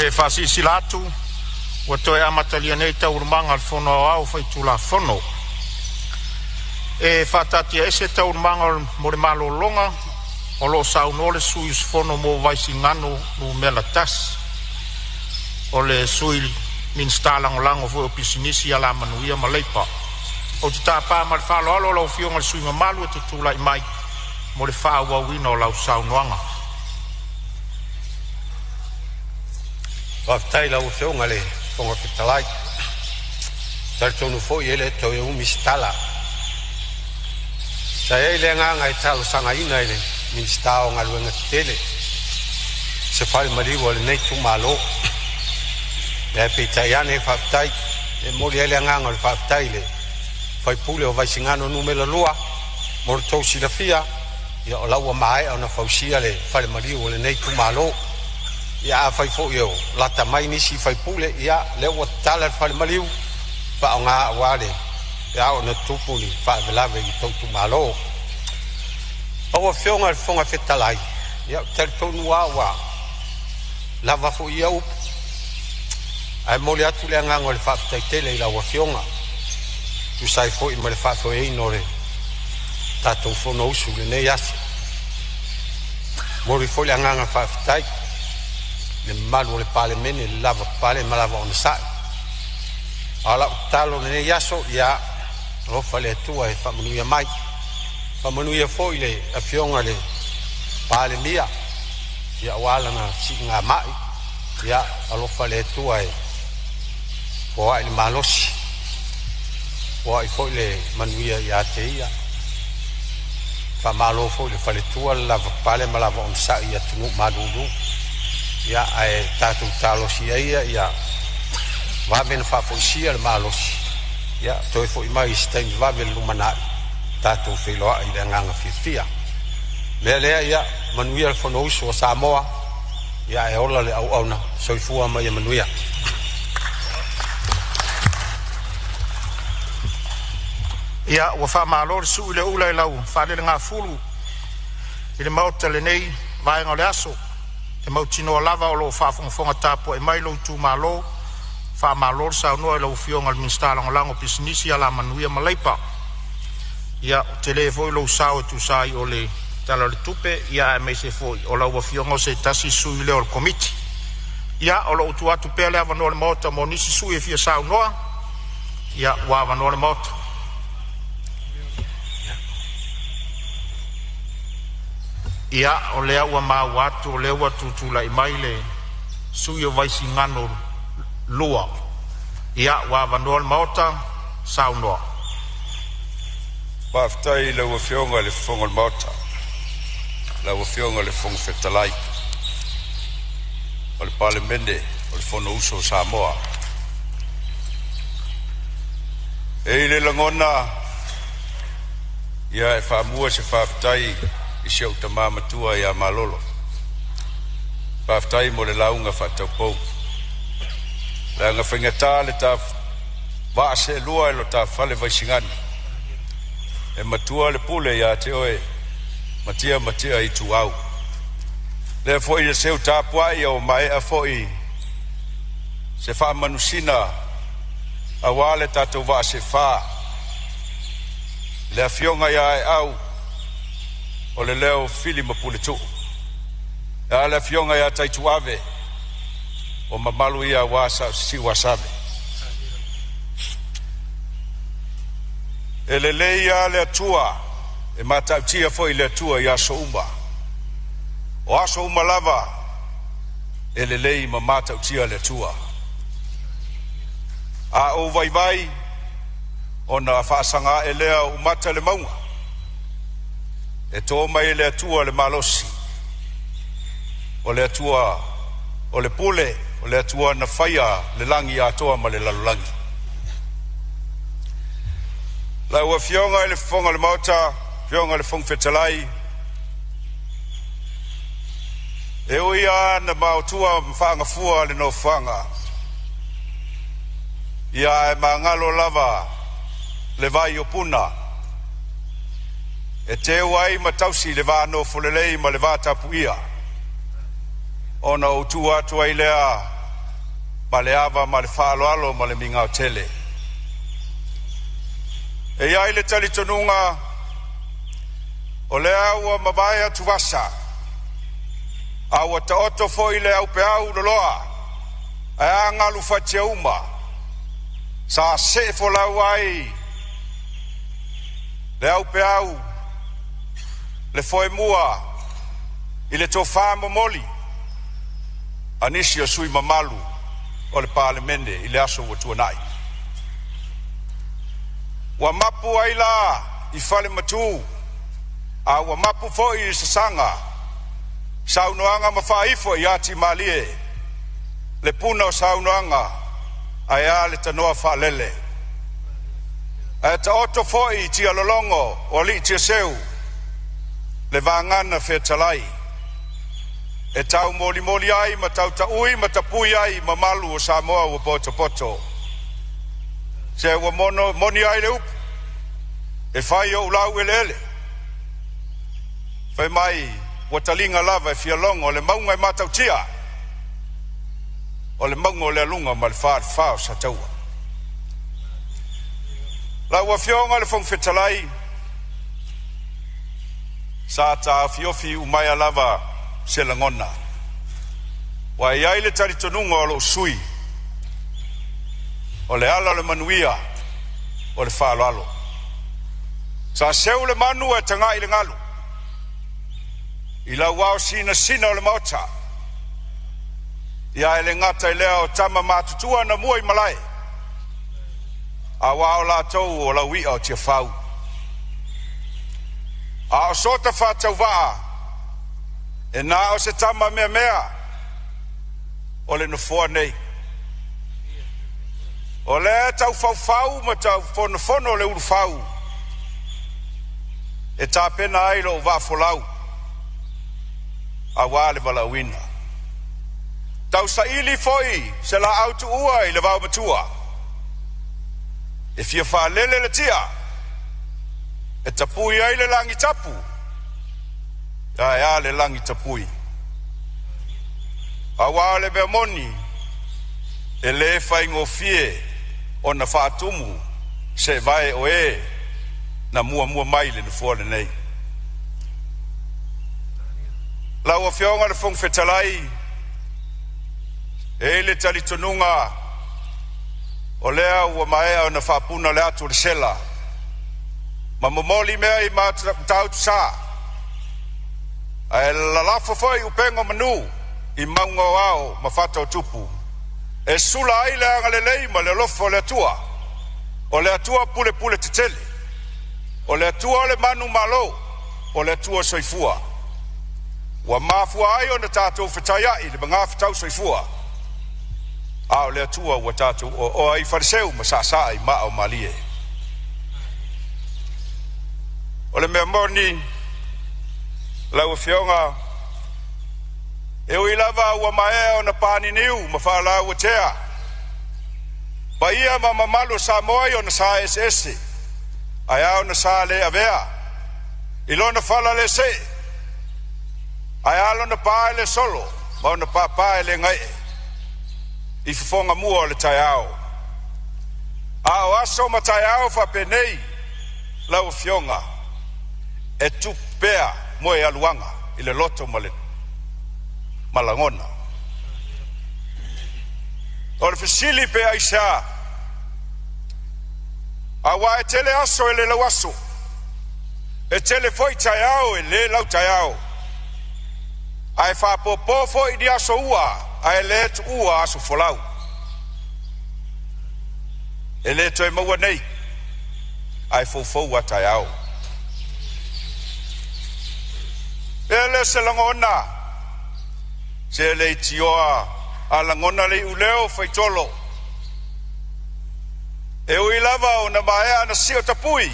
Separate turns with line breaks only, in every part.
le fasisi latu wa toe amatalia nei taurumanga al fono au faitula fono e fatatia ese taurumanga mo le malolonga o lo sauno le suius fono mo vaisingano no melatas o le sui minstalangolango fo pisinisi ala manuia maleipa o te tapa ma le faloalo lo fionga le sui mamalu e tutulai mai mo le faauauina o lau saunoaga
Waftai lau fionga le fonga fitalai Tartonu foi ele toe umistala Saya ile nganga i talo sanga ina ile Minstao ngaluenga tele Se fai mariwa le nei tu malo Le pitaiane whaftai E mori ele nganga le whaftai le Fai pule o vaisingano numela lua Moro tau silafia Ia o laua mai au na fausia le Fai mariwa le nei tu malo Ia fai fo yo lata mai nisi fai pule ia le wa tala fai mariwa Fa nga wale Ia o na tupuli fa velave i tau tu malo Awa fionga le fonga fetalai Ia teltonu awa Lava fo ia upu Ai moli atu le angango le whaftai tele i lawa fionga Tu sai fo i ma le whafo e ino le Tatou fono usu le nei ase Mori fo le anganga whaftai Le malu le Palemene le lava pale ma lava ona sai Ala utalo le nei aso ia Rofa le atua e whamanuia mai Whamanuia fo i le a fionga le Palemia Ia wala na si ngā mai Ia alofa le atua e Poa i le malosi Poa i fo i le manuia ia te ia Whamalo fo i le whaletua le lava pale ma lava ona sai ia tungu madulu Ia ai tātou tālosi ia Vavena whafoisia le malosi Ia toi fo i mai i stein vavena lumanai Tātou wheloa i le nganga whiwhia Lea ia manuia le whono uso o Samoa Ia e ola le au auna Soifua mai manuia
Ia ua whamalo le sui le ula i lau Whale le ngā fulu I le mauta le nei Vaenga le aso E mautino lava o lo whafonga tapo E mai lo tu malo Whamalo le saunua I lau fionga le minstalango lango Pisinisi ala manuia maleipa Ia te le foi lo sao tu sai o le Tala le tupe Ia e mei se foi O lau fionga se tasi sui le o le komiti Ia o lo utu atu pele Avano le mauta mo nisi sui e fia saunua Ia wa avano le mauta Ia o lea ua mau atu o lea ua tutula I mai le sui o vaisi ngano lua Ia ua avanoa le maota saunoa
Waftai la ua fionga le fonga le maota La ua fionga le fonga fetalai O le Palemene o le fono uso Samoa E le langona Ia e whamua se whaftai I siau ta mamatua ia malolo. Whaftai mo le launga whataupou. La nga whingata le ta vaase lua lo ta whale vaisingani. E matua le pule ia te oe. Matia I tu au. Le foi le seu ta puai o mai a foi. Se wha manusina a wale tatou vaase wha. Le a fionga ia e au. O le leo fili mapule tu. E le fionga ia taitu ave. O mamalu ia wasa si wasabe. E le leia le atua. E matautia foi le atua ia so uma. O aso uma lava. E le lei ma matautia le atua. A o vai. O na whaasanga e lea umata le maunga. E tō mai le atua le malosi. O le atua, o le pule, o le atua na whaia le langi atoa ma le lalulangi. La ua fionga le fonga le mauta, fionga le fonga fetalai. E uia na mautua mwhanga fua le no whanga. Ia e mangalo lava le vai o puna. E te wai matausi le vāno fulelei ma le vātapu ia. Ona o tu atu ai lea ma le ava ma le whaaloalo ma le minga o tele. E iai le talitonunga o le aua mawaya tuvasa aua taoto foi le au pe au loloa e a ngalu fatia uma sa se fo lau ai le au pe au le foi mua i le tofa momoli anisi o sui mamalu o le Palemene i le aso wa tuanai wa mapu ai la i fale matu a wa mapu foi i sasanga saunoanga mawhaifo i ati malie le puna o saunoanga ai a le tanoa whalele e ta oto foi tia lolongo o li tia seu le vangana whetalai e tau moli moli ai ma tau taui ma tapui ai ma malu o Samoa o poto poto se wa moni ai le upu e whai o ulau e lele whai mai wa talinga lava e fialongo le maunga e matau tia o le maunga o le alunga ma le whao sa taua la wa fionga le fong whetalai sa ta fiofi umaya lava se langona wa iai le taritonunga o lo sui o le ala le manuia o le whaaloalo sa seu le manu e tanga i le ngalu i la wao sina sina o le maota ia e le ngata i lea o tama matutua na mua i malai a wao la tau o la wia o tia whau a o sota whatau waa e nā o se tama mea mea o le nofoa nei o le tau whau ma tau fono o le uru whau e tā pena ai lo wa folau a wā le walauina tau sa ili foi se la autu ua i le wau matua e fia wha lele le tia e tapui ai le langi tapu ia le langi tapui a wā le mea moni e le whaingo fie o na whaatumu se vai o e na mua mai le nufua le nei la ua fionga le fong whetalai e le talitonunga o lea ua maea o na whaapuna le atu le sela ma momoli mea i ma tau tu saa e la lafo foi upengo manu i maunga wao ma whata o tupu e sula ai le anga le lei ma le lofo le atua o le atua pule pule te tele o le atua o le manu malo o le atua soifua wa mafua ai o na tātou whetaiai le mga whetau soifua a o le atua wa tātou o ai fariseu ma sasa ai ma o malie o le mea moni lau fionga e ui lava ua maea o na pani niu ma whala ua tea pa ia ma mamalu Samoa o na sa SS ai au na sa le avea ilo na whala le se ai alo na pae le solo ma na pae le ngai i fifonga mua o le tai au a o aso ma tai au fa penei lau fionga e tu pea mo e aluanga i le loto malangona o le fisili pe aisha a wa e tele aso e le lawaso e tele foi taiao e le lau taiao a e fa popo foi di aso ua a e le tu ua aso folau e le to e maua nei a e fofou wa taiao ele se langona se le tioa a langona le uleo faitolo e ui lava o na maea na sio tapui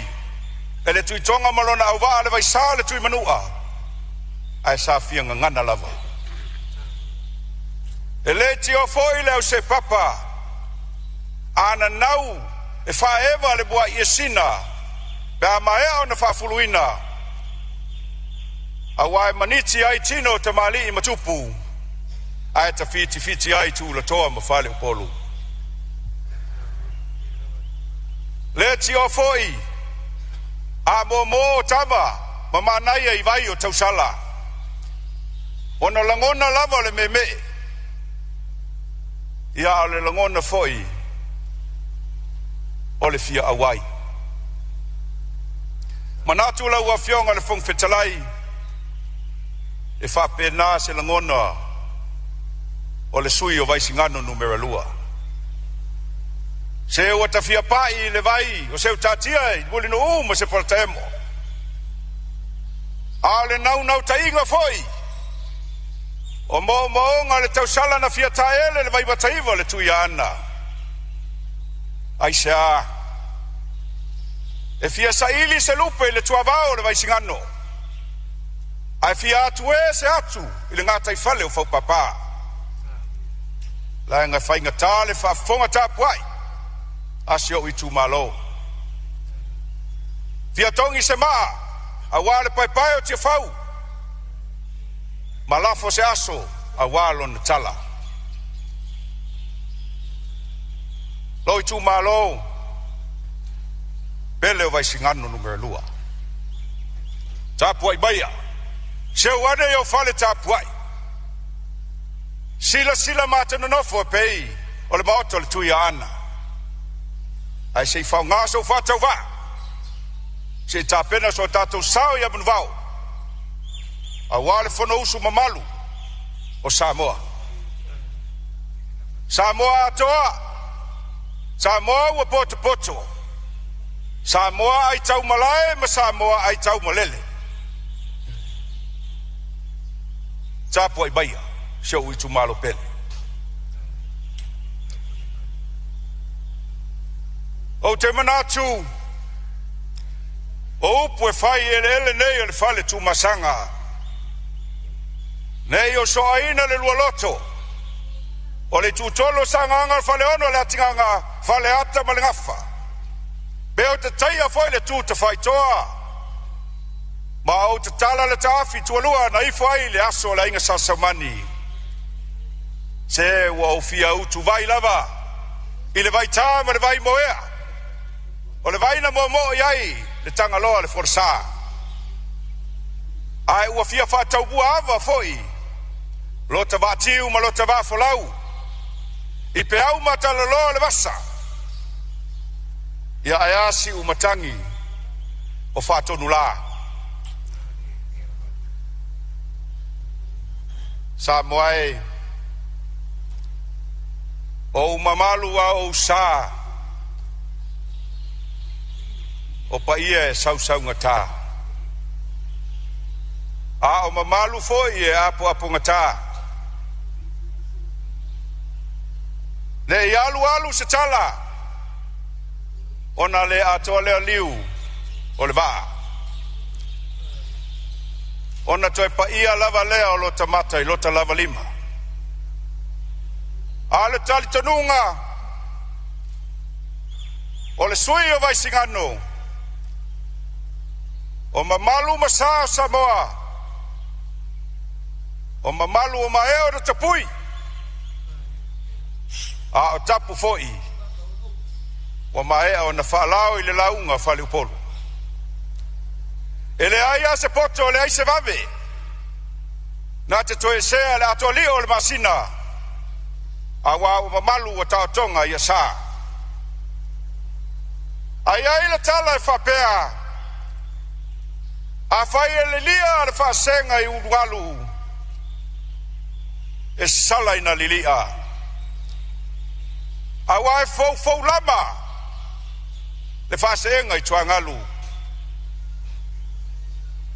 e le tui tonga malona au waa le vaisa le tui manua ai sa fianga ngana lava e le tio foi leo se papa ana nau e fa eva le bua iesina pe a maea o na fa fuluina awai maniti ai tino te mali i matupu ai ta fiti ai tu la toa ma fale upolu Le tio foi. A mo tama. Mama nai I vai o tausala. Ona langona lava le meme. Ia le langona foi. O le fia awai. Manatu la ua fionga le fong fetalai. E fa pena se langona o le sui o vai singano numero lua. Se o tafia pai le vai o se utatia I muli no ma se portemo. Ale nau tainga foi. O mo le tausala na fia taele le vai bataiva le tuia ana. Aisha. E fia saili se lupe le tuavao le vai singano. Ai fia atu se atu I le ngata I fale o fau papa. La nga fainga tale fa fonga tapuai. Asio I tu malo. Fia tongi se maa. Awale pai o tia fau. Malafo se aso. Awalo na tala. Lo I tu malo. Pele o vai singano numero lua. Tapuai baya. Se wane yo fale tapuai. Sila mata no nofo pei. O le maoto le tuia ana. Ai se fau ngaso fatau va. Se tapena so tatou sao ia manvau. Awale fono usu mamalu. O Samoa. Samoa atoa. Samoa ua poto. Samoa ai tau malae ma Samoa ai tau malele. Tapo ai baia. Show I tu malo pele. O te manatu. O upu e fai ele nei le fale tu masanga. Nei o so aina le lualoto. O le tu tolo sanganga le fale ono le atinganga. Fale ata ma le ngafa. Beo te taia foi le tu te fai toa. Ma o te tala le taafi tualua na I fai le aso la inga sasamani. Se ua o fia utu vai lava. I le vai tā ma le vai moea. O le vai na mo iai le tanga loa le forsa. Ai ua fia whātau bua ava foi. Lo te vātiu ma lo te vāfolau. I pe au matala loa le vasa. Ia ayasi umatangi o whātonu la. Samoa o mamalu a o sa o paia e sau ngata a o mamalu foi e apo ngata le alu se tala ona le ato le liu o le va ona toi paia lava lea o lo tamata I lota lava lima. Ale tali tanunga. O le sui o vai singano. O mamalu masa Samoa. O mamalu o maeo de tapui. A o tapu foi. O maea o na whaalao I le launga whale upolu. Ele aia se poto le ai se vave. Na te toe sea le ato lio le masina. Awa o mamalu o taotonga ia sa. Ai le tala e whapea. A whai e le lia le whasenga I urualu. E sala ina lilia. Awa e fau lama. Le whasenga I tuangalu.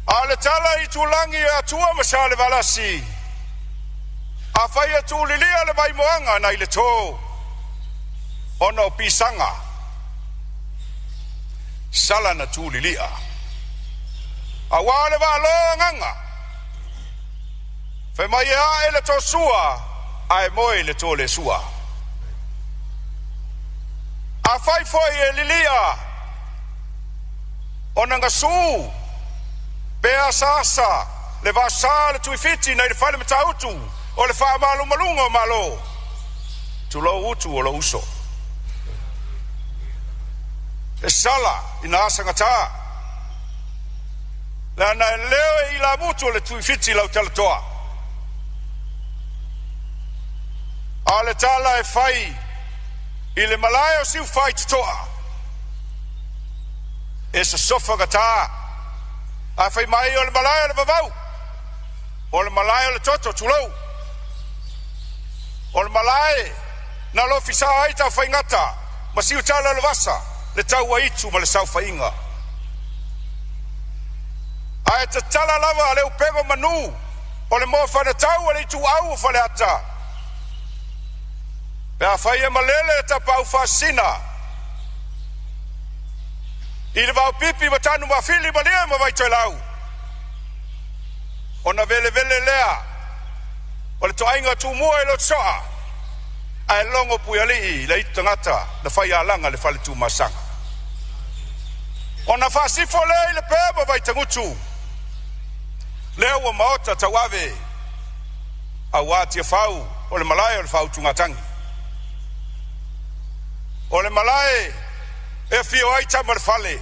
Ale tala I tulangi e atua masha le valasi. A whai e tu lilia le vai moanga na I le tō. Ona o pisanga. Sala na tu lilia. A wale wa loa nganga. Whai mai e le tō sua. A e moe le tō le sua. A whai foi e lilia. Ona nga su. Pea sasa, le vasa le tuifiti na le fale matautu, o le wha malunga o malo. Tu lo utu o lo uso. e sala ina asangata la na leo I la mutu le tuifiti lau talatoa ale tala e fai I le malaya o siu fai tutoa e sa sofa gata a fai mai o le malaya le vavau o le malaya o le toto tulou o le malaya na lo fisa ai ta fai ngata ma siu tala le vasa le tau a itu ma le sau fai inga a e ta tala lava le upego manu o le mo fana tau o le itu au o fale ata pea fai e malele ta pau fasina I le vau pipi matanu ma fili ma lea ma vai toi lau o na vele vele lea o le toainga tu mua lo tsoa a e longo pui alii le itangata na fai alanga le fale tu masanga o na fasifo le le pea ma vai tangutu lea ua maota tawave a wati e fau o le malaya o le fau tungatangi o le malaya e fio ai tamar fale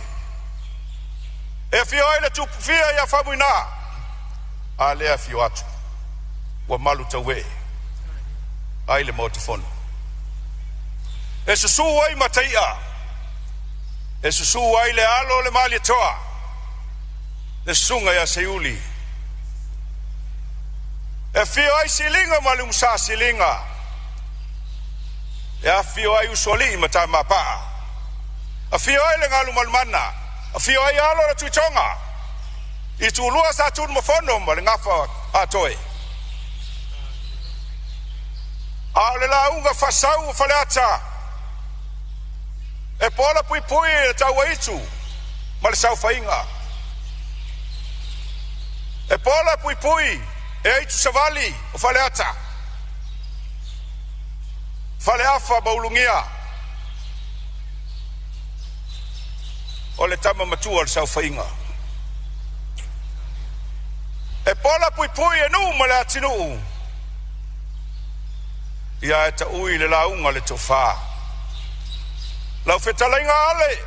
e fio ai le tupu fia ia famuina a lea fio atu wa malu tawe ai le motifono e susu ai mataia e susu ai le alo le mali toa le sunga ya seuli e fio ai silinga malum sa silinga e a fio ai usoli mata mapa a fio ai le ngalu malmana a fio ai alo le tuitonga I tu lua sa tu mofono ma le ngafa atoe a le la unga fasau faleata e pola pui pui e tau itu ma le sau fainga e pola pui pui e itu savali o faleata faleafa baulungia o le tama matua le sau fainga e pola pui pui e nu ma le atinu ia e ta ui le launga le tofa lau fetalainga ale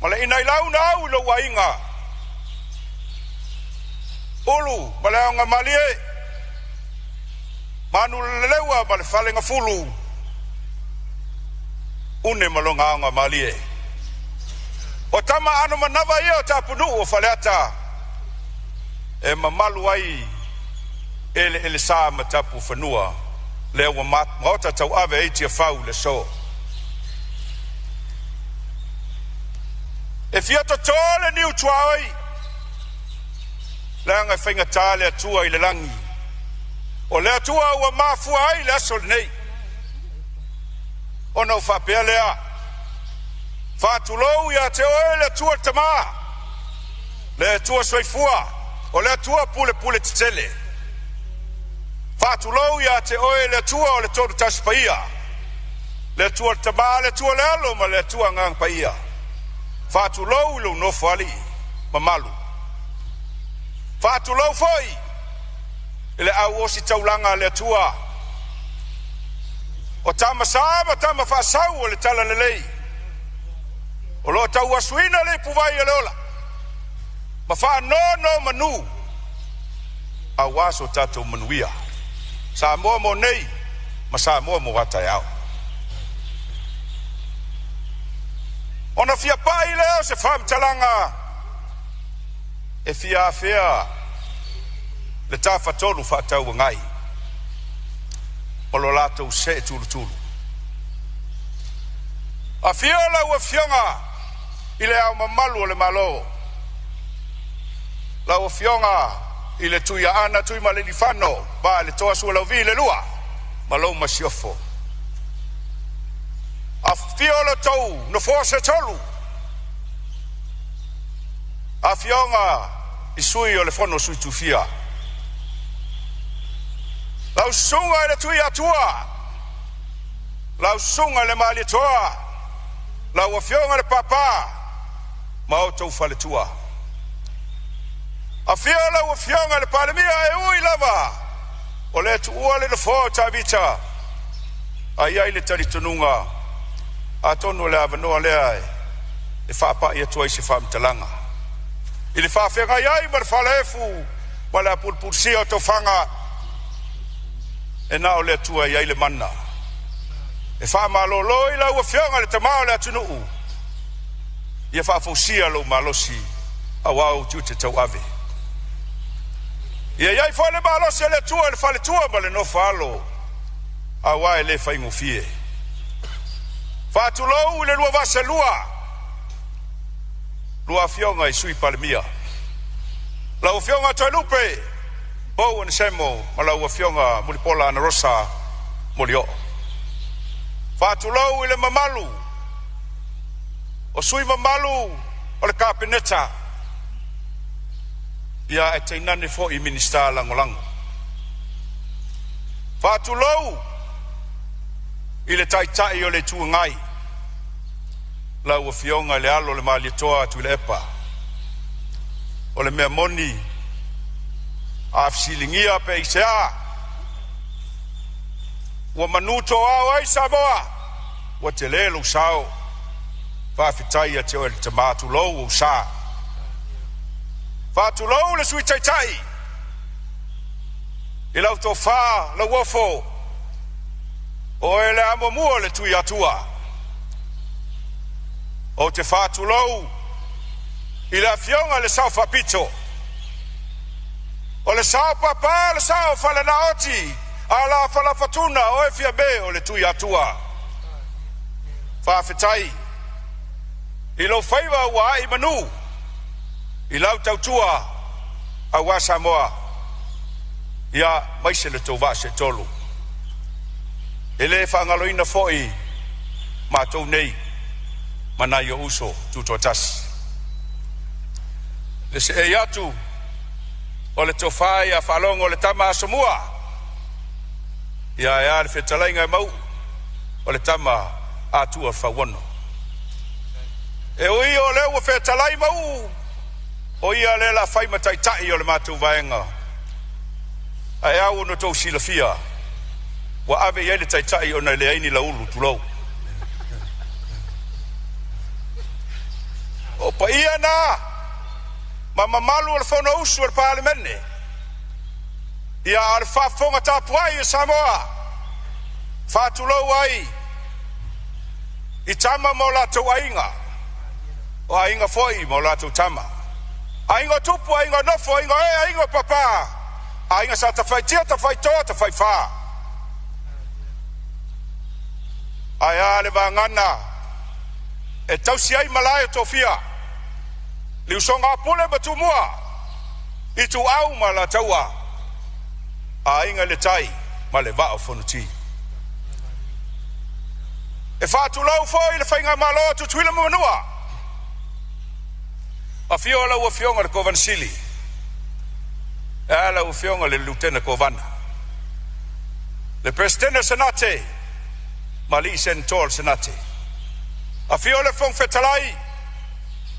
ma le inai launa au lo wainga ulu ma le aunga malie manu le lewa ma le falenga fulu une malonga aunga malie o tama anu manava ia o tapunu o faleata e mamalu ai ele sa matapu fanua le wa mata tau ave iti fau le so e fiato tole ni utuai la nga finga tale tua ile langi o le tua wa mafu ai le sol nei o no fa pelea fa tulo ya te o le tua tama le tua soifua o le tua pule tele Fatulou ia te oe le tua o le toru taspaia. Le tua tama le tua le alo ma le tua ngang paia. Fatulou lo no fali mamalu. Fatulou foi. Ele au osi taulanga le tua. O tama sama tama fasau o le tala le lei. O lo tau asuina le puvai le ola. Ma fa no manu. Awaso tato manuia. Samoa mo nei, ma Samoa mo wata yao. Ona fia pai leo se fam talanga. E fia fea le tafa tolu fatau ngai. O lo lato se tulu. A fiola ua fionga ile au mamalu o le malo. La ua fionga ile tuia ana tui maleni fano ba le toa sua lau vi le lua malou masiofo a fiolo tou no forse tolu a fionga I sui o le fono sui tufia lau sunga le tui atua lau sunga le mali toa lau a fionga le papa mao tou fale tua a fiola o fionga le Palemene e ui lava o le tu ua le fo tavita ai le taritununga Atonu le avanoa lea e whaapa ia tua isi whamtalanga. I le whawhenga iai mar whalefu ma le apulpulsia o tau whanga e nao le tua iai le mana. E whamalolo i lau a whionga le tamao le atunuu. Ia whawhausia lau malosi a wau tiu te tau ave. Ia iai whale malosi le tua le whale tua ma le no whalo a wae le whaingu fie. Whatulou le lua vase lua. Lua whionga i sui Palemene. Lau whionga toi lupe. Bou en semo ma lau whionga mulipola ana rosa molio. Whatulou i le mamalu. O sui mamalu o le kapineta. Ia e teinane fo i minista langolango. Whatulou i le taitai o le tuangai. Lau o whionga le alo le malitoa tu le epa. O le mea moni a fsilingia pe isea. Ua manuto au ai Samoa. Ua te lelo sao. Whawhitai a te o le tamatu lou o sa. Whatulou le sui taitai. I lau tō wha la wofo. O e le amo mua le tui atua. O te whatulou i la whionga le sao whapito. O le sao papa, le sao whalanaoti, a la whalafatuna o e fia me o le tui atua. Whawhitai. I lo whaiwa ua ai manu. I lau tautua a wa Samoa. Ia maise le tō vase tolu. E le whangaloina foi mātou nei mana i o uso tuto tasi. Le se e atu o le tofai a whalongo le tama a Samoa. Ia e ale whetalainga mau o le tama a tua whawono. E ui o leo o whetalai mau o ia le la whaima taitai o le mātou vaenga. A e au no tau silafia. Wa ave ia le taitai o na le aini la ulu tulou. O pa ia na ma mamalu al fono usu al Palemene. Ia al whafonga tapuai i Samoa. Whatulou ai i tama mo la tau ainga. O ainga foi mo la tau tama. Ainga tupu, ainga nofo, ainga e, ainga papa. Ainga sa ta fai tia, ta fai toa, ta fai wha. Ai le vangana e tausi ai malaya tofia liu songa pule batumua i tu au ma la taua a inga le tai ma le vao fonuti e whātulau foi le whainga malo tu tuila manua a fiola ua fionga le Kovansili e ala ua fionga le Lieutenant Kovana le Presidente Senate Mali Sentor Senate. A fio le fong fetalai.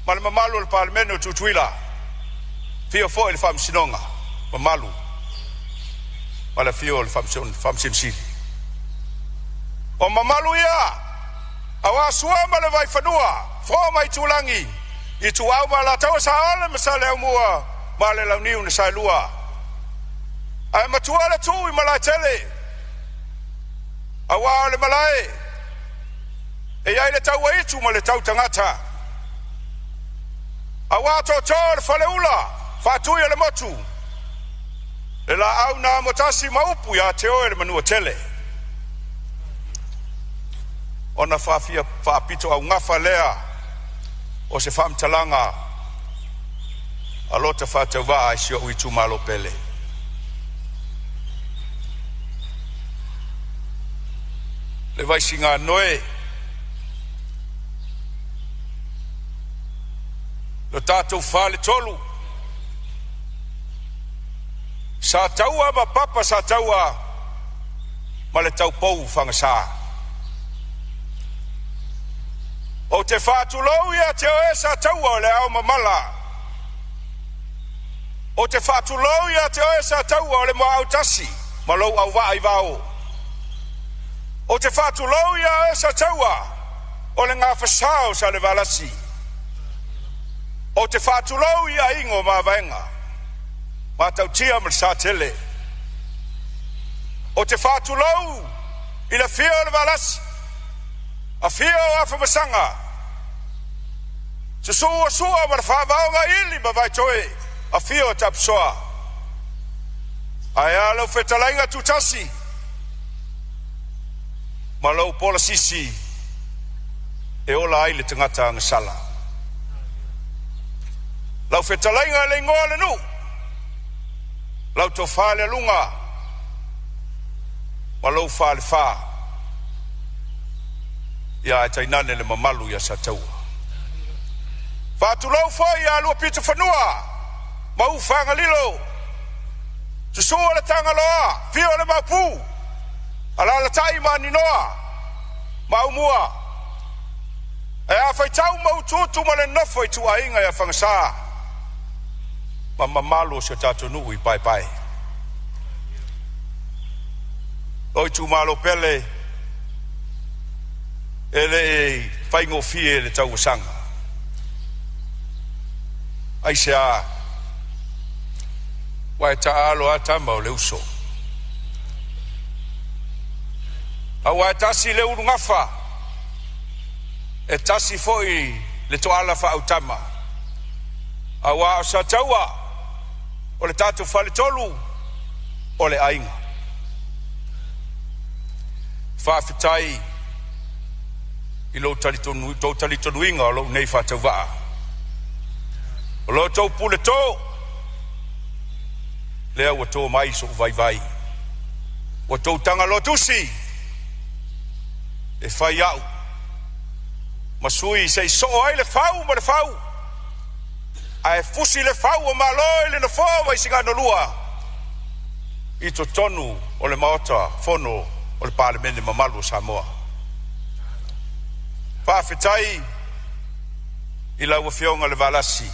Ma le mamalu le Palemene tu tuila. Fio fo il fam sinonga. Mamalu. Ma le fio le fam simsili. O mamalu ia. Awa sua ma le vai fanua. Fo mai tulangi. I tu au ma la tau sa ala masa le mua. Ma le launiu ni sa lua. Ai matua le tu i ma la tele. Awa le malae e ai le tau aitu ma le tau tangata awa to le faleula fatui le motu le la au na motasi maupu ya te o le manua tele ona fafia fapito au ngafa lea o se fam talanga alota fatava a sio uitu malo pele le vai singa noe lo tatou fale tolu sa taua ma papa sa taua ma le tau pou whangasa o te whātulou ia te oe sa taua le au mamala o te whātulou ia te oe sa taua le moa au tasi ma lou au wa ai vao o te whātulou ia e sa taua o ngā whasao sa le valasi. O te whātulau I a ingo mā vaenga. Mā tau tia ma sa tele. O te whātulau I le whio le valasi. A whio a whamasanga. Se sua ma le whāvaonga ili ma vai toe. A whio tapsoa. Ai a lau whetalainga tutasi. Ma lau pola sisi. E ola ai le tangata ngasala. Lau whetalainga le ngoa le nu. Lau tau whale lunga. Ma lau whale wha. Ia e tainane le mamalu ia sa taua. Whātu lau whai a lua pita whanua. Ma u whanga lilo. Susua le tanga loa. Whio le mapu. Ala la tai ma ninoa. Ma umua. E a whai tau mau tutu ma le nofo I tu a inga ia whangasa. Ma mamalo se tato nui pai pai. Oi tu malo pele. Ele e whaingo fie le tau sanga. Ai se a. Wai ta alo a tama o le uso. A wai tasi le uru ngafa. E tasi foi le toala fa au tama. A wa o sa taua. O le tatu whale tolu. O le ainga. Whawhitai. I lo talitonu inga o lo nei whatau waa. O lo tau pule tō. Lea wa tō mai so vai vai. Wa tō tanga lo tusi. E whai au. Masui sei so ai le whau ma le whau. Ai fusi le whau o maloi le na whawa I singa no lua. I to tonu o le maota fono o le Palemene mamalu o Samoa. Whawhitai I lau wa whionga le valasi.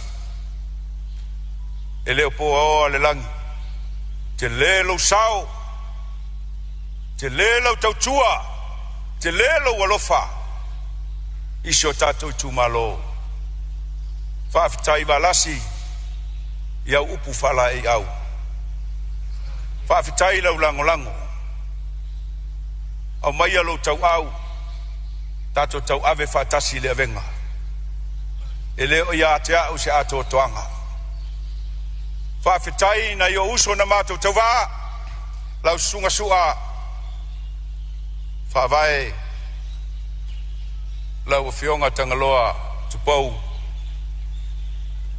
E leo po o le langi. Te lelo sao. Te lelo tautua. Te lelo walofa. Isio tatou tu malo. Whawhitai valasi. Iau upu whala e au. Whawhitai lau lango lango. Au mai alo tau au. Tato tau ave whatasi le avenga. E leo ia te au se ato toanga. Whawhitai na io uso na mato tau waa. Lau sunga sua. Whawai. Lau whionga tangaloa tupou.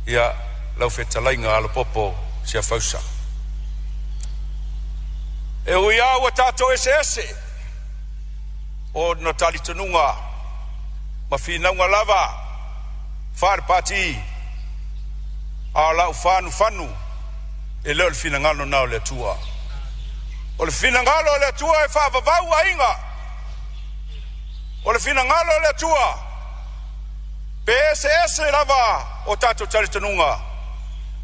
Ia lau whetalainga alo popo sia fausa. E ui awa tato ese. O no tali tununga. Ma whinaunga lava. Whare pati. A lau whanu. E leo le whinangalo nao le tua. O le whinangalo le tua e whavavau a inga. O le whinangalo le tua. Ese lava o tato tali tununga.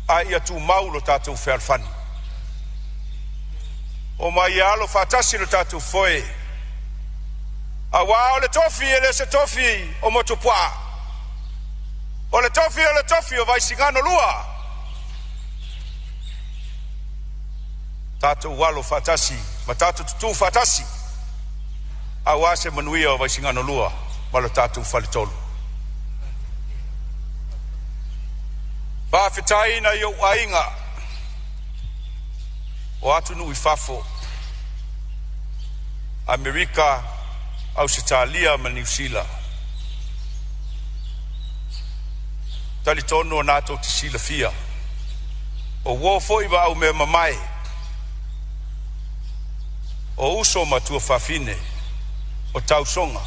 A ia tu maulo tato wherfani. O mai alo whatasi lo tato foe. A wā o le tofi e le se tofi o motopua. O le tofi o vai singano lua. Tato walo fatasi, ma tato tutu fatasi. A wā se manuia o vai singano lua, ma lo tato falitolu. Whawhitai na iau ainga. O atu nui fafo. Amerika, Australia ma New Zealand. Tali tono nato te sila fia. O wofo iwa au me mamai. O uso matua whawhine. O tausonga.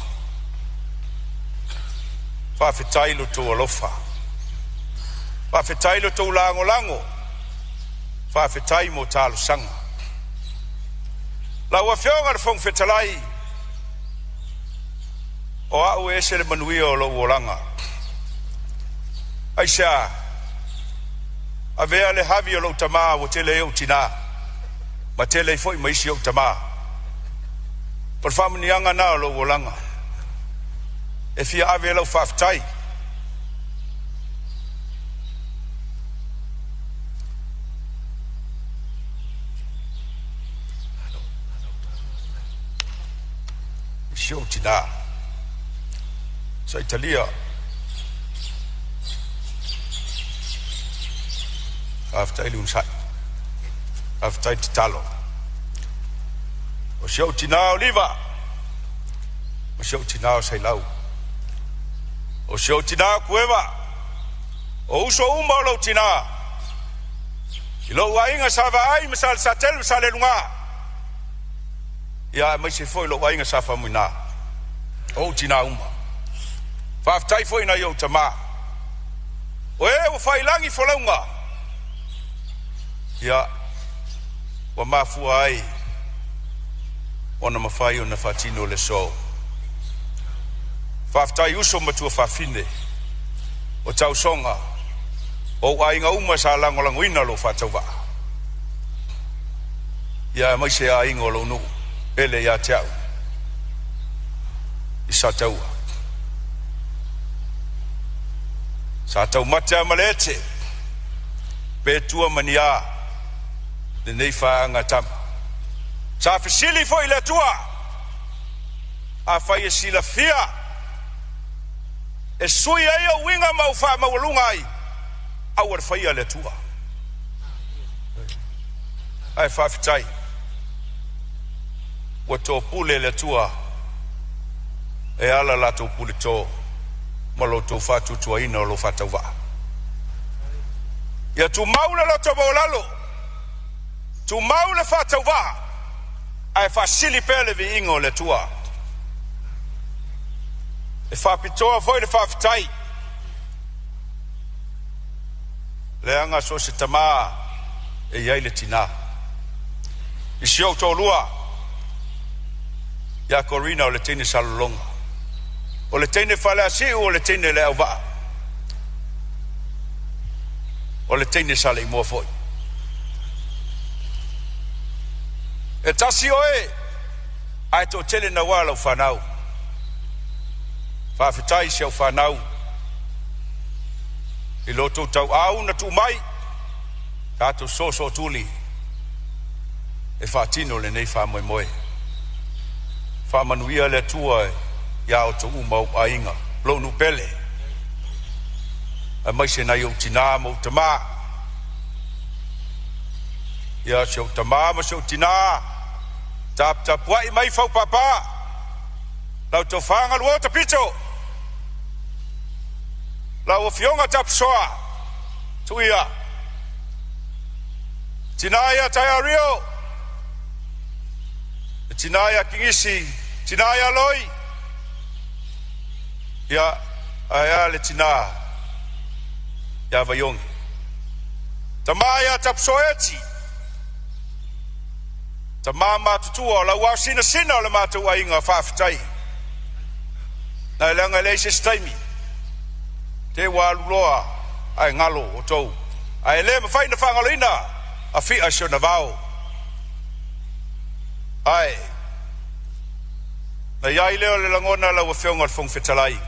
Whawhitai lo tō alofa. Whawhitai lo tō lango. Whawhitai mo tālo sanga. La wafionga le fong whetalai. O au e se le manuia o lo wolanga. Aisha. A vea le havi o lo tama o tele e utina. Ma tele foi maisi o tama. Por famanianga na o lo wolanga. e fia ave lau whaftai. Sio tina. Sa Italia. Whaftai lunsai. Whaftai titalo. O sio tina oliva. O sio tina o sailau. O sio tina kueva. O uso uma o lau tina. Ilo wainga sava ai misal satel misal lunga. Ya mai se foi lo wainga sa famuna. O tina uma. Whaftai foi na yo tama. O e o whailangi whalaunga. Ya wa mafua ai. Ona mawhai o na whatino le so. Whaftai uso matua whawhine. O tau songa. O wainga uma sa langolanguina lo whatauwa. Ya mai se a ingo lo nu. Ele ya tiau. Isa taua. Sa tau matea malete. Petua mania. Le neifa angatama. Sa fisili fo ile tua. A fai sila fia. E sui aia winga maufa maulungai. Awar fai ile tua. Ai fa fitai. Wato pule le tua. E ala la to pule to. Malo to fatu tua ina lo fatawa. Ya tu maula lo to bolalo. Tu maula fatawa. Ai fa sili pele vi ingo le tua. E fa pitoa foi le fa fitai. Le anga so se tama e yai le tina. Isi au to lua. Ya Corina o le tene salolonga. O le tene falasi o le tene le auva. O le tene sale mua foi. E tasi oe. Ai to tele na wala o whanau. Whawhitai se o whanau. I loto tau au na tu mai. Kato soso tuli. E whatino le nei whamoe moe. Whamanuia le tua ia o tu umau ainga. Lonu pele. A maise na iau tina mo tama. Ia se o tama ma se o tina. Tap tap wai mai fau papa. Lau to whanga lua ta pito. Lau o fionga tap soa. Tuia. Tina ia tai rio. Tinaya kingisi, tinaya loi. Ya aya le tina. Ya vayong. Tamaya tapsoeti. Tamama tutua la wasina sina la matu ainga fafitai. Na langa le se staimi. Te waluloa ai ngalo o tou. Ai le ma faina fangalina. Afi asho na vao. Ai. Na iai leo le langona la wafionga al fong fetalai.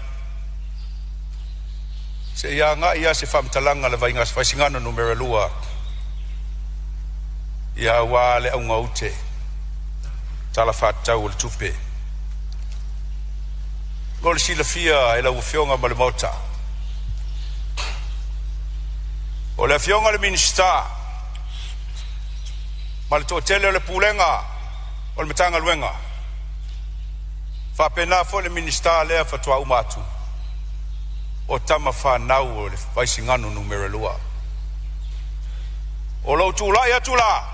Se ia nga ia se famtalanga le vainga sfaisingano numero lua. Ia wa le aunga ute. Tala fatau le tupe. Lo le sila fia e la wafionga ma le mota. O le fionga le minista. Ma le totele le pulenga. O le metanga luenga. Fa pena fo le minista lea fatua umatu. O tama fa nau o le vaisingano numero lua. O lau tula ia tula.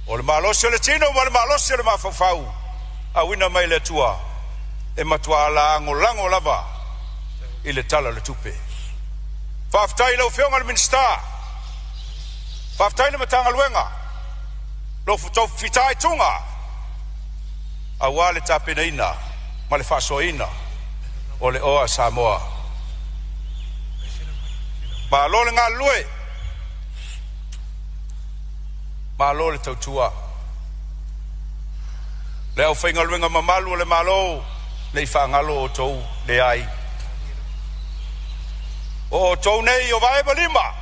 O le malose le tino ma le malose le mafafau. A wina mai le tua. E matua la angolango lava. I le tala le tupe. Faftai lau fionga le minista. Faftai le metanga luenga. Lo futo fitai tunga. Awale tapena ina. Ma le faso ina. O le oa Samoa. Ma lo le ngā lue. Ma lo le tautua. Le au whainga luenga mamalu le malo. nei whaangalo o tau le ai. O tau nei o vai malima.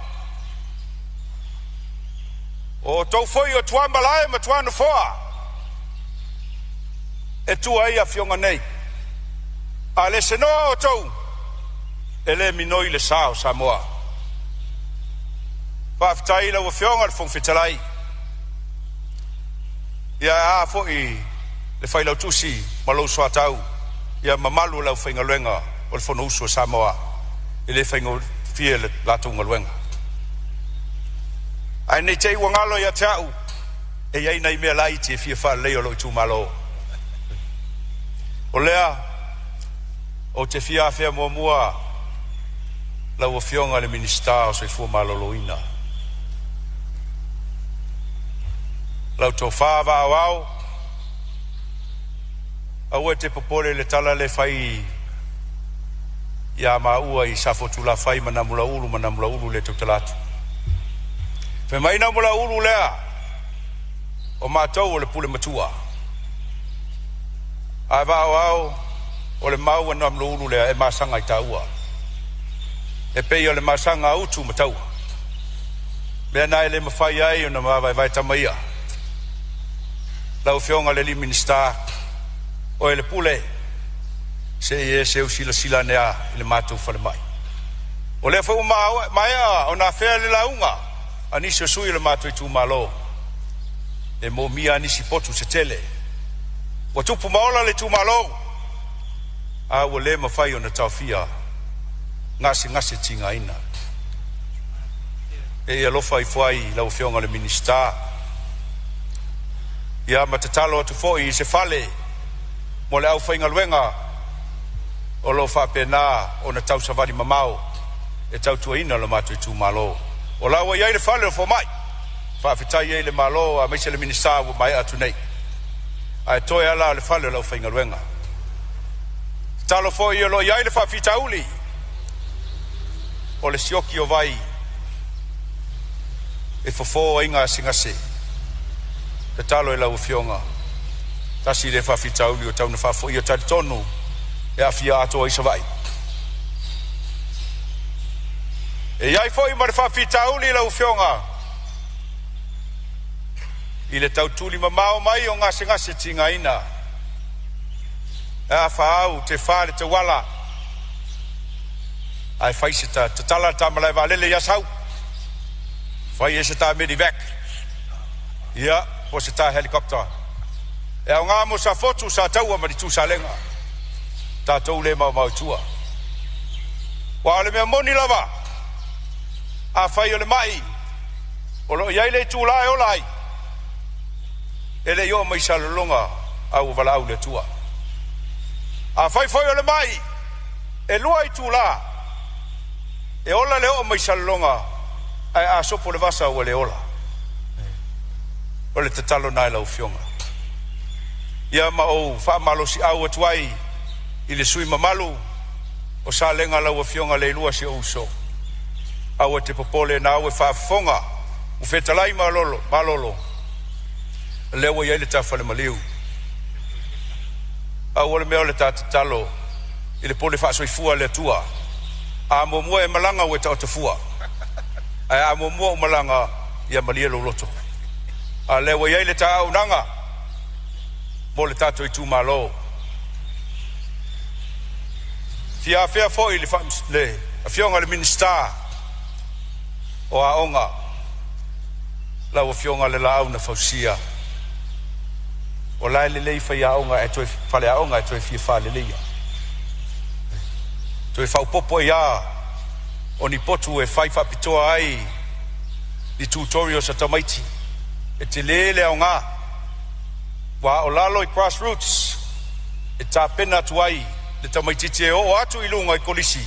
O tau foi o tuan balai ma tuan foa. E tu ai a fionga nei. A le senoa o tau. E le minoi le sao Samoa. Whaftai la o fionga le whongwhitalai. Ia a foi le whailau tusi malau soa tau. Ia mamalu lau whaingaluenga o le whanausu o Samoa. I le whaingo fia le lato ngaluenga. Ai nei tei wangalo ia tau. E iei nei mea lai te fia wha leo lo i tu malo. O lea, o te fia fea mua mua, lau o fionga le minista o se fua maloloina. Lau tau whaava au au, au e te popole le tala le whai ia maua i safotu la whai manamula ulu le tau talatu. Whe maina mula ulu lea, o mātou o le pule matua. Ai vau au, o le mau anu amlo ulu lea e masanga i taua. E pei o le masanga utu mataua. Mea nai le mawhai ai o na mawai vai tamaia. Lau fionga le li minista, o e le pule, se e se usila sila nea i le mātou whale mai. O le whau maia o na whea le launga, anisi o sui le mātou i tū malo. E mo mia anisi potu se tele. Wa tupu maola le tu malo. A wa le mawhai o na tauwhia. Ngase tinga ina. E alofa i fuai lau fionga le minista. Ia matatalo atu foi i se fale. Mo le au whainga luenga. O lo whapena o na tau savali mamao. E tau tua ina lo matu i tu malo. O lawa iai le fale o fo mai. Whawhitai iai le malo a meise le minista wa mai atu nei. Ai toi ala le fale lau whainga luenga. Talo fo i lo iai le whawhita uli. O le sioki o vai. E fofo inga singase. Te talo e lau fionga. Tasi le whawhita uli o tau na whafo i o tari tonu. E a fia atoa isa vai. E iai fo i ma le whawhita uli lau fionga. I le tau tuli mamao mai o ngase tinga ina. E a whaau te whare te wala. Ai whai se ta tala ta malai walele ia sau. Whai e se ta medivac. Ia, po se ta helikopter. E au ngā mo sa fotu sa taua ma di tu sa lenga. Ta tau le mau tua. Wa le mea moni lava. A whai o le mai. O lo iai le tu lai o lai. E le yo mai sa longa au walau le tua. A whai o le mai. E lua i tu la. E ola le o mai sa longa. Ai a sopo le vasa o le ola. O le tatalo nai lau fionga. Ia ma o wha malo si au atuai. I le sui mamalu. O sa lenga lau fionga le lua si o uso. Au te popole na au e wha fonga. U fetalai malolo. Lewa iai le tawhale maliu. Au ole mea le tatalo. I le pole wha soifua le tua. A mua e malanga ue tau te fua. A mua o malanga ia malia lo loto. A lewa iai le ta au nanga. Mo le tato i tu malo. Fia fea foi le a fionga le minista. O a onga. Lau a fionga le la au na fausia. O lai le lei fai a onga e toi fale a onga e toi fia fa le leia. Toi fau popo ia o ni potu e fai whapitoa ai ni tutorio sa tamaiti e te lele au ngā wa o lalo i grassroots e tā pena tu ai le tamaiti te o atu i lunga i kolisi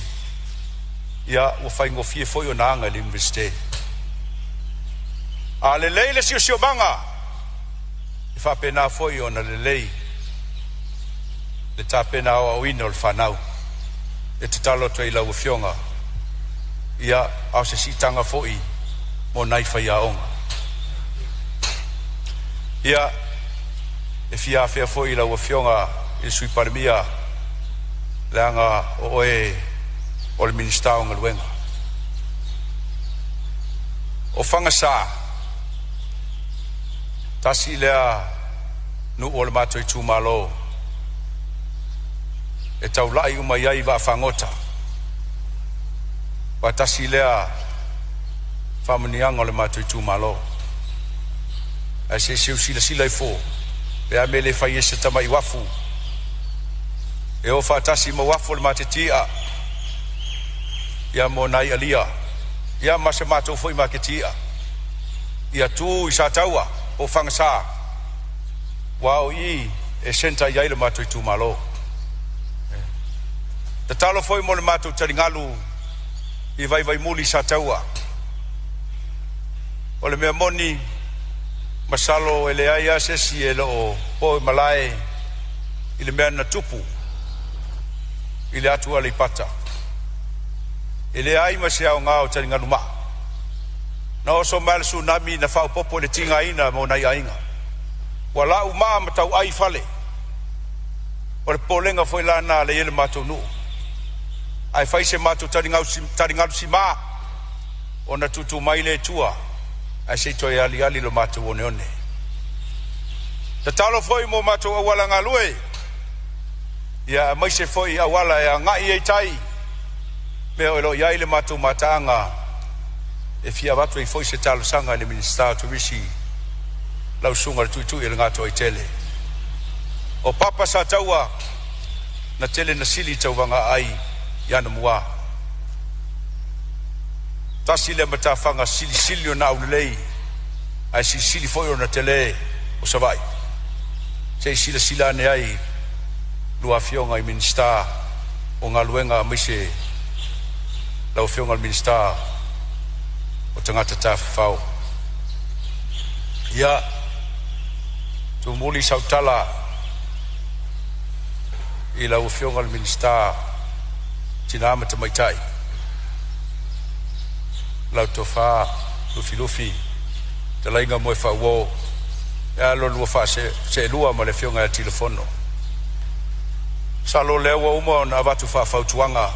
ia o fai ngofie foi o naanga i l'universite a le lei le sio manga e whapena foi o na le lei le tā pena o au ina o le whanau e te talo to i lau fionga ia au se sitanga foi mo naifa ia onga ia e fia fea foi lau fionga i sui Palemene Langa oe o le minista o ngaluenga. O whangasa tasi lea nu o le mato I tūmalo e tau lai umaiai wa whangota wa tasi lea whamanianga o le mato I tūmalo a se sila I fō pea me le whai ese tama I wafu e o whatasi ma wafu le mate tia ia mo nai alia ia mase mato foi ma ke tia ia tu I sa taua o whangasa wao I e senta iai le mato I tūmalo te talo foi mo le mato taringalu I vai muli sa taua o le mea moni masalo ele ai asesi ele o po malae I le mea na tupu I le atua le pata ele ai mase au ngao taringalu ma na oso mal tsunami na fa popo le tinga ina mo nai ainga wala uma matau ai fale o le polenga foi lana le ele mato nu ai fai se mato taringalu sima ona tutu mai le tua ai se toi ali lo mato one te talo foi mo mato awala ngalue ia mai se foi awala ya ngai ai tai me o lo ia le mato matanga e fia watu I foi se talo sanga le minista to risi lau sunga tu I ngato I tele o papa sa taua na tele na sili tauwanga ai yana mua tasi le matafanga sili na ulei ai sili foi na tele o savai se sila ne ai lua fionga I minista o ngaluenga mise lau fionga I minista o tangata tafau ia tu muli sautala I lau fionga I minista tinama tamaitai lau tofa lufi te lainga moe fa wo ya lo lua fa se lua ma le fionga ya telefono salo lewa uma na watu fa fautuanga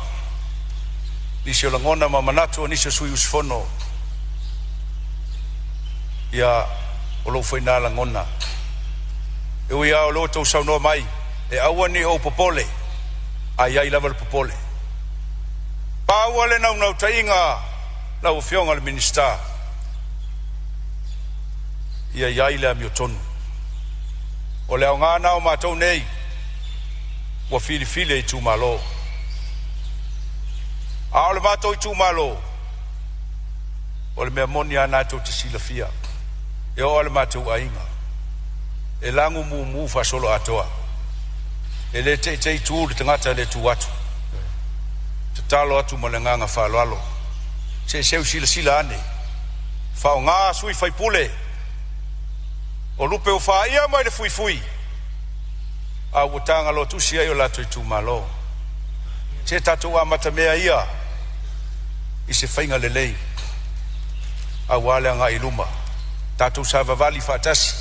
nisio langona ma manatu nisio sui usfono ia o lo foi na langona e o ia o lo tau sauno mai e awani o popole ai lava le popole pa wale na tainga la o fionga le minista ia le mioton o le ngana o matou nei wa fili I tūmalo a o le matou I tūmalo o le mea moni ana tau te silafia e o le matou ainga e langu mu fa solo atoa e le te tu le tangata le tu atu te talo atu mo le nganga fa loalo se sila ane fa o ngā sui fai pule o lupe o fa ia mai le fui a utanga lo tusi ai o lato I tūmalo se tatu a matamea ia I se whainga lelei a wale anga I luma tatu sa vavali fatasi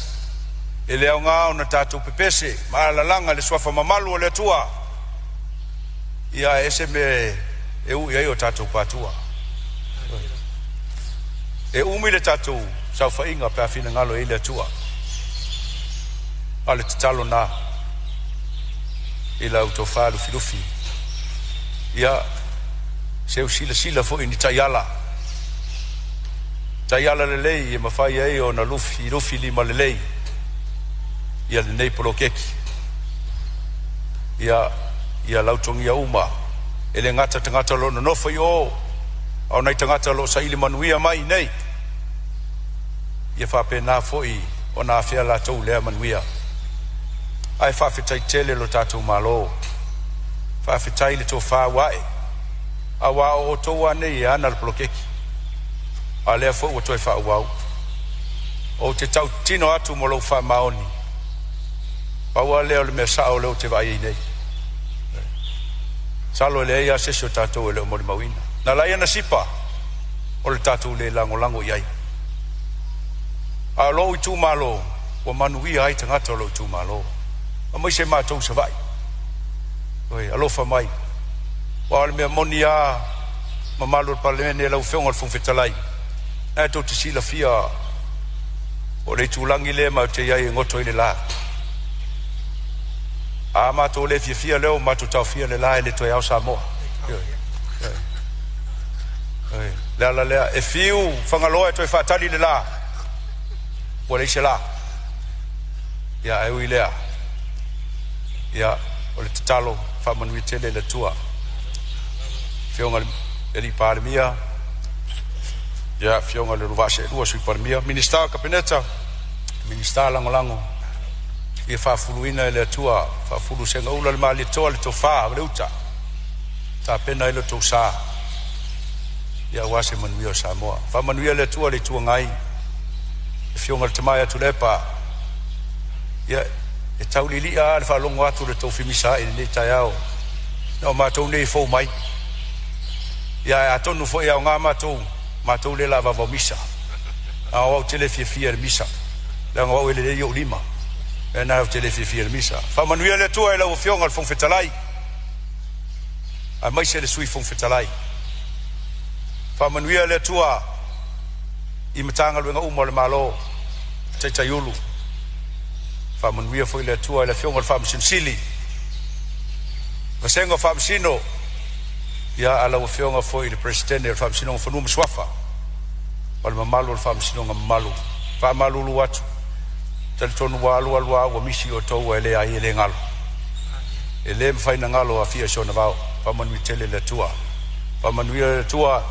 e leo ngā o na tatu pepese maalalanga le swafa mamalu o le tua ia ese me e ui ai o tatu patua e umi le tatu sa whainga pia fina ngalo I le tua ale te talo na I la utofa lufi ia seu sila fo ini tayala lelei e mafai ai o na lufi lima lelei ia le nei polo keki ia lautongi a uma ele ngata tangata lo no foi o au nei tangata lo saili manuia mai nei ia fa pena foi ona afia la tau le manuia ai fa fitai tele lo tatu malo fa fitai le to fa wai awa o to wane ia na polo keki ale fo o to fa wa o te tau tino atu mo lo fa maoni Paua leo le mesa o leo te vai nei. Salo le ia se so tatou le mo le mawina. Na la ia na sipa o le tatou le lango iai. A lo tu malo o manui ai tangata lo tu malo. A mai se matou se vai. Oi, alofa mai. wa le monia mamalo Palemene la ufenga le fongfetalai na to tsi la fia o le tulangi le ma te ia ngoto ile la a ma to le fia leo ma to ta fia le la le to ia Samoa la e fiu fangaloa e to fa tali le la o le sela ya e uilea ya o le talo fa manui tele le tua fionga e Palemene ya fionga le ruvase lua sui Palemene minister kabineta minister langolango e fa fuluina le tua fa fulu senga ula le mali to le to fa le uta ta pena ile to sa ya wase manui Samoa fa manui le tua ngai fionga te mai atu lepa ya e taulili a le fa longo atu le to fimisa ile le tayao no ma to nei fo mai ya atonu fo ya nga ma to le lava vo misa a o tele fia misa la ngo le yo lima e na o tele fia misa fa manuia le tua le o fionga le fongfetalai a mai se le sui fongfetalai fa manuia le tua I matanga le nga le malo te tayulu fa manuia foi le tua le fionga le fa msinsili vasenga fa msino ya ala o fionga foi le presidente le fa msino fa num swafa wal mamalo le fa msino nga malo fa malulu watu tel tonu walu wa misi o to ele ai ele ngalo ele mfai na ngalo afia shona vao fa manu tele le tua fa manu le tua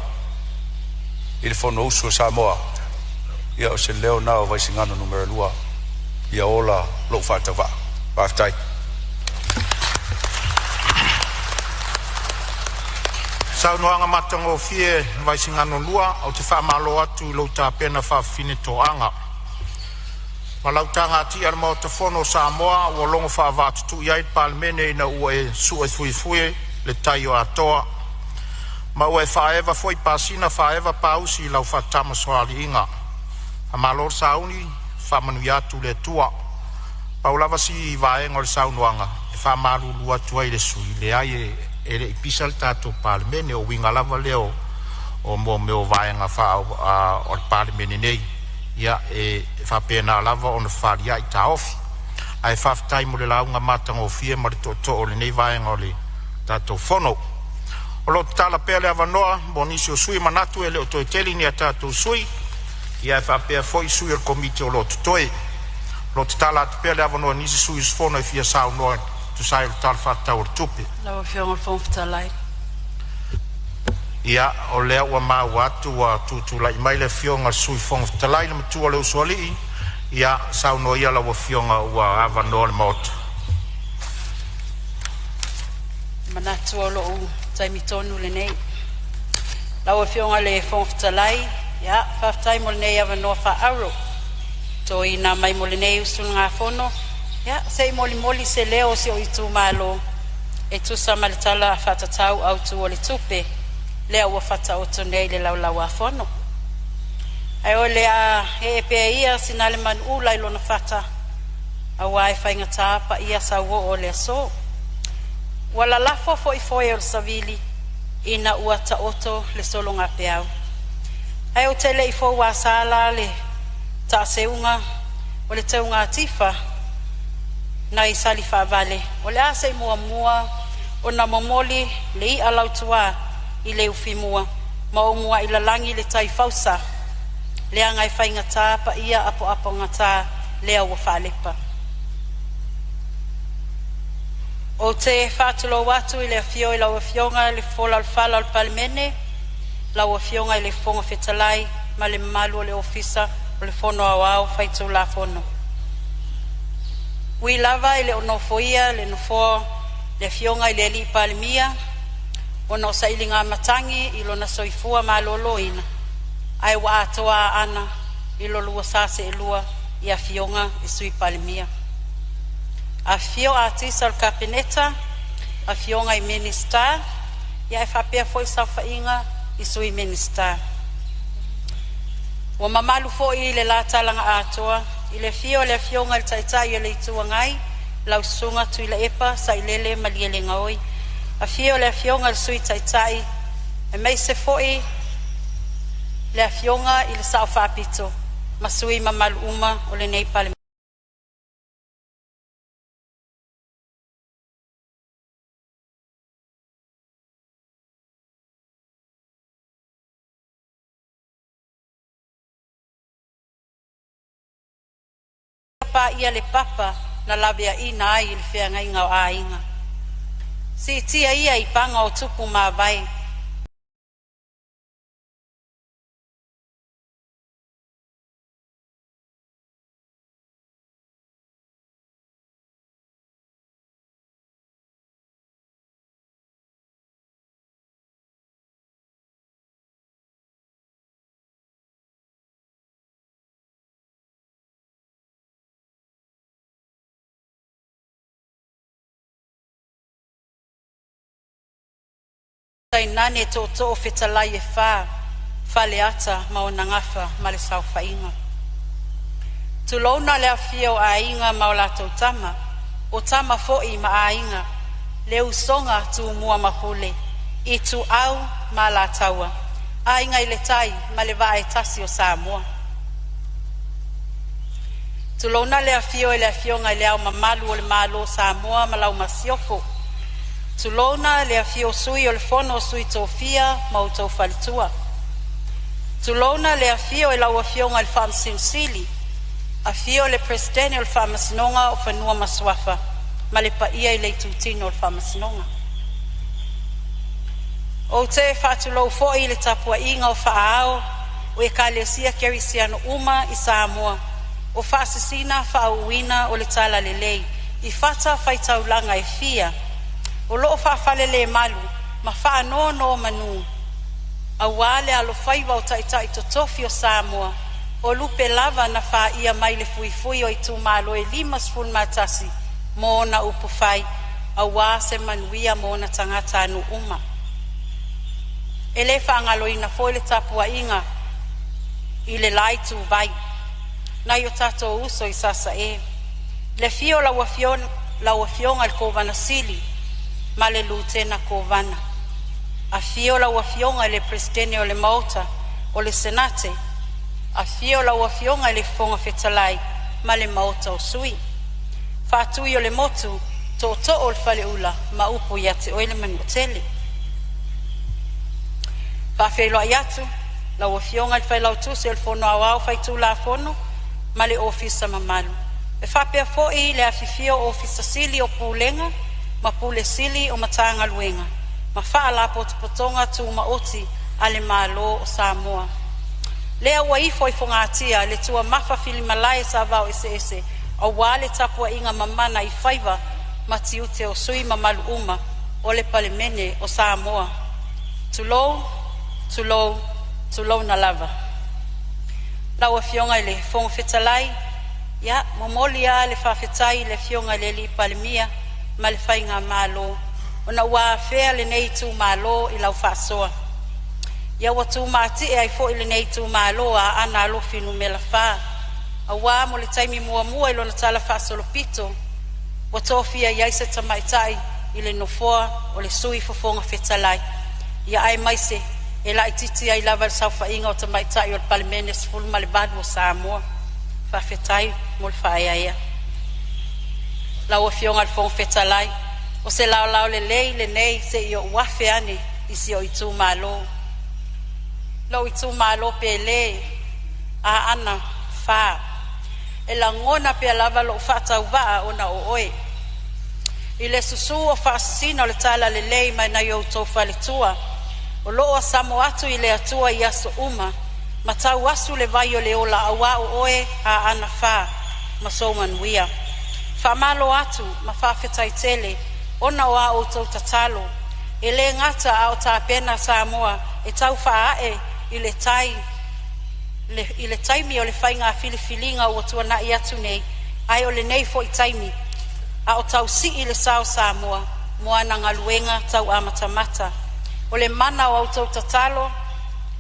il fono uso Samoa ya o se leo na vai singano numero lua ya ola lo fatava baftai
Sau noanga matango fie vai singano lua o te fa malo atu lo ta pena fa finito anga Malautanga ti armo te fono Samoa o longo fa vatu tu ia Palemene na ue su e fui le taio atoa ma ue fa eva foi pasina fa eva pausi lau fa tama soali inga a malor sauni fa manuiatu le tua paulava si vae ngol saunuanga fa malu lua tua ile sui le ai ele ipisal tato Palemene o winga lava leo o mo meo vae nga fa o Palemene nei ya e fa pena lava on faria I taofi ai fa time le launga matango fie ma to o le nei vai ngoli tato fono o lo tala pele avanoa bonisio sui manatu ele o to teli ni tato sui ya fa pe foi sui il comite o lo toi lo tala pele avanoa nisi sui fono e fia sa no to sai il tal fa taur tupi
la fiong fon talai
ia o lea ua mauatu wa tutu lai mai le fionga sui fong talai le matua le usoli ia sauno ia la ua fionga ua avanoa le maota
manatu o lo taimitonu le nei la ua fionga le fong talai ia faftai mo le nei avanoa fa auro to ina mai mo le nei usulunga fono ia sei moli se leo si o itu malo e tu samalitala fatatau au tu o le tupe lea ua fata o tonei le laulau a fono. Ai o lea e pe ia sinale man ula ilona fata a wai whainga tāpa ia sa ua o lea so. Wala lafo fo I foe o savili ina ua ta oto le solonga peau. Ai o tele I fo wa sala le ta seunga o le teunga atifa na I sali fa vale. O le ase mua o na momoli le I alautua I le ufimua ma o mua I la langi le tai fausa le angai whainga tāpa ia apo ngata lea ua whaalepa o te whātulo watu I le fio I la ua fionga le fola al fala al Palemene la ua fionga I le fonga fetalai ma le malu o le ofisa o le fono awao whaitu la fono ui lava I le onofoia le nofo le fionga I le li Palemene ono sailinga matangi ilo na soifua maloloina ai wa atoa ana ilo lua sase elua ia fionga I sui Palemene a fio artista al kabineta a fionga I minister ia fa pe foi sa fainga I sui minister wa mamalu fo I le lata langa atoa I le fio le fionga il taitai le tuangai lau sunga tu le epa sa ilele maliele ngoi A fio le fionga le sui tai e mei se foi le fionga il sa fapito ma sui mamal uma o le nei Palemene. Pa ia le papa na labia ina ai le fea ngai ngau ainga. Si tia ia I panga o tupu ma vai. Tai nane to fetalai e fa le ata ma o nangafa ma le sau whainga. Tulona le afio a inga ma o lato tama, o tama foi ma a inga, le usonga tu mua mapule, I tu au ma la taua, a inga I le tai ma le vae tasi o Samoa. Tulona le afio e le afio ngai le au ma malu o le malo Samoa ma lau masiofo, Tulona le afio sui o le fono sui tofia ma o tau falitua. Tulona le afio e lau afio ngai le fam sinsili. Afio le presidente o le whamasinonga o whanua maswafa. Ma le paia I le tutino o le whamasinonga. O te whatulou foi le tapua inga o whaao o e kalesia kerisiano uma I Samoa. O whaasisina whaauina o le tala le lei. I whata whaitaulanga e fia. O loo whawhalele malu, ma whaanono manu. A wale alo whaiwa o taitai to tofi o Samoa. O lupe lava na wha ia mai le fui o I tu malo e limas ful matasi. Mo na upu whai, a wā se manuia mo na tangata anu uma. E le whaangalo ina foi le tapua inga, I le lai tu vai. Na yo tato uso I sasa e. Le fio la wafionga al kovana sili. Ma le lutena kovana. A fio la wafionga le presidente o le mauta o le senate. A fio la wafionga le fonga fetalai ma le mauta o sui. Fatui o le motu to o le fale ula ma upo ia te oile manutele. Fafelo ayatu la wafionga le fai lautusi o le fono awao fai tu la fono ma le ofisa mamalu. E fapea foi le afifio ofisa sili o pulenga ma pule sili o matanga luenga. Ma faa la potonga tu maoti ale malo o Samoa. Lea waifo I fongatia le tua mafa fili malai sa vau ese. A wale tapua inga mamana I whaiva matiute o sui mamalu uma o le Palemene o Samoa. Tulou na lava. Laua fionga le fonga fetalai. Ya, momolia le whawhetai le fionga le li Palemia. Ma le whainga malo, o na ua whea le nei tū malo I lau whaasoa. Ia wa tū mati e ai fo I le nei tū malo a ana alo whinu me la wha. A wā mo le taimi mua I lona tala whaasolo pito, wa tōwhia iai se tamaitai I le nofoa o le sui fofonga fetalai. Ia ai maise e la ititi ai lava le sau whainga o tamaitai o le Palemene sifulu ma le badu o Samoa. Whawhetai mo le whaeaia. Lau a fionga le fonga fetalai, o se lau le lei le nei se I o wafe ane I si o I tū malo. Lau I tū malo pe le a ana wha. E la ngona pe lava lo whatau waa o na o oe. I le susu o whaasasina o le tala le lei mai na iou tau whale tua. O loo a Samoa atu I le atua I aso uma, ma tau asu le vai o le ola awa o oe a ana wha, ma souman wia. Whamalo atu, ma whawhetai tele, ona o a o tau tatalo. E le ngata a o tā pena Samoa, e tau whaae I le taimi o le whainga filifilinga o tuana I atu nei, ai o le nei fo I taimi. A o tau si I le sao Samoa, moana ngaluenga tau amatamata. O le mana o au tau tatalo,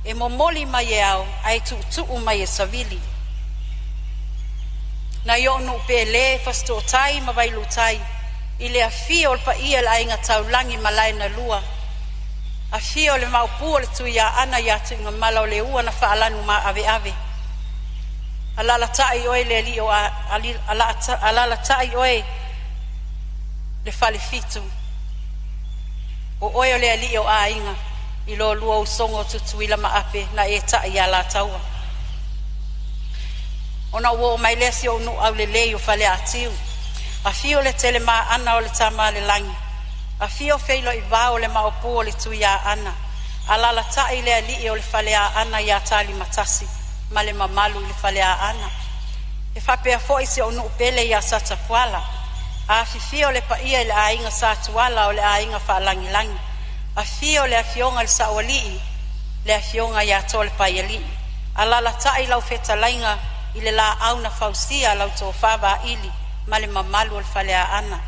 e momoli mai e au, ai tu mai e savili. Na yonu pe le fasto tai ma vai lutai ile afio le pa ia la inga taulangi malai na lua afio le maupu le tu ya ana ya tu nga malo le ua na faalanu ma ave alala tai oe le li o alala tai oe le falifitu o oe le li o ainga ilo lua usongo tutuila ma ape na e tai ya la taua ona wo mai le si o nu au le le o fale atiu afio le tele ma ana o le tama le langi afio feilo i vao le maupu o le tu ya ana alala tai le li o le fale ana ya tali matasi male mamalu le fale ana e fa pe fo isi o nu pele ya sata kwala a fifio le pa ia le ainga sa tuala o le ainga fa langi langi afio le afionga le saoli le afionga ya tole pa yeli alala tai lau feta lainga ile la auna fausia lau to fava ili male mamalu le fale ana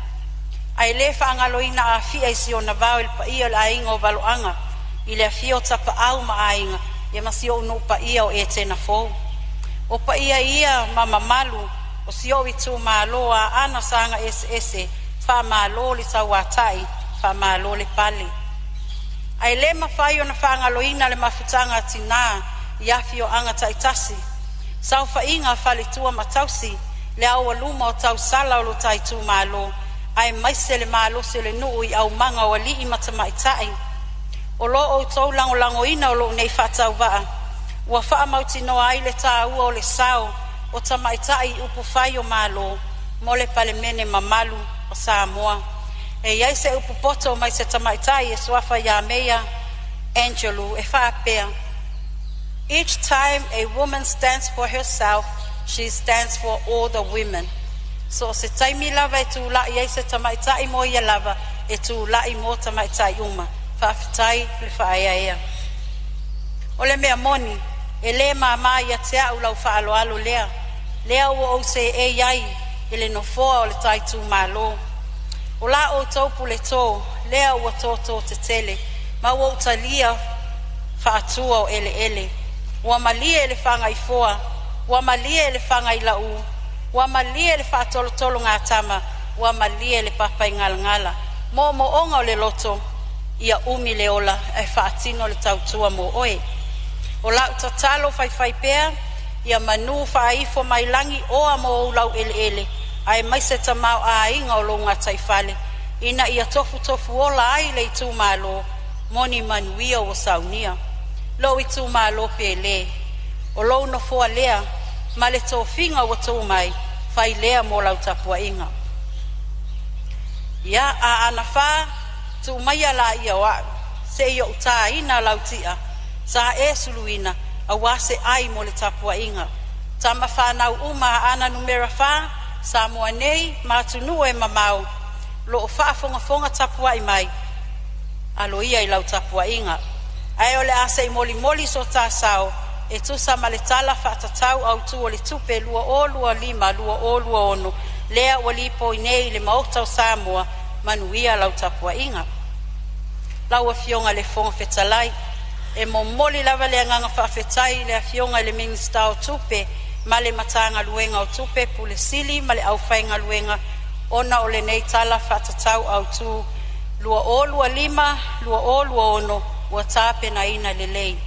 ai le fa ngaloina afia isi o na vao le pa ia le ainga o valoanga ile afio tapa au ma ainga ia masio no pa ia o etena fo o pa ia mama malu o sio itu maloa ana sanga ss fa malo li sawatai fa malo le pali ai le mafaio na fanga loina le mafutanga tina ia fio anga taitasi sau fa inga fali tua matausi le au luma o tau sala o tai tu malo ai mai se le malo se le nui au manga o li i matamaitai o lo o tau lango ina o lo nei fatau waa ua faa mauti no aile ta ua o le sao o tamaitai upu fai o malo mo le Palemene mamalu o Samoa e iai se upu poto mai se tamaitai e swafa ya mea Angelu e faa pea each time a woman stands for herself she stands for all the women so se taimi lava e tu la iai se tamaitai mo ia lava e tu la i mo tamaitai uma fafitai le faia o le mea moni e le mama ia te au lau faaloalo lea o se e iai ele no foa o le taitu malo o la o taupu le tō lea ua tō te tele ma ua utalia faatua o ele ua malia ele fanga i foa ua malia ele fanga i lau ua malia ele faatolotolo ngā tama ua malia ele papa i ngalangala mo onga o le loto ia umi le ola e faatino le tautua mo oe o lau tatalo fai pea ia manu faifo mai langi oa mo lau ele ai mai se tamau a inga o lo ngā taifale ina ia tofu ola ai le itu malo moni manuia o saunia lo itu malo pele o lo no foa lea ma le tofinga o tō mai fai lea mo lau tapua inga ia a anafa tu mai ala ia wa se yo ta ina lautia sa e suluina a wase ai mo le tapua inga tama fa na uma ana numera fa Samoa nei matunu e mamau lo fa fonga tapua i mai alo ia i lau tapua inga ai ole ase moli so ta sao e tu sa maletala fa tatau au tu ole tupe lua lima lua ono lea wali po nei le mauta o Samoa manuia lau tapua inga lau afionga le fonga fetalai e momoli lava le nganga fa fetai le afionga le minsta o tupe male matanga luenga o tupe pule sili male au fainga luenga ona ole nei tala fa tatau au tu lua lima lua ono ua tape na ina lelei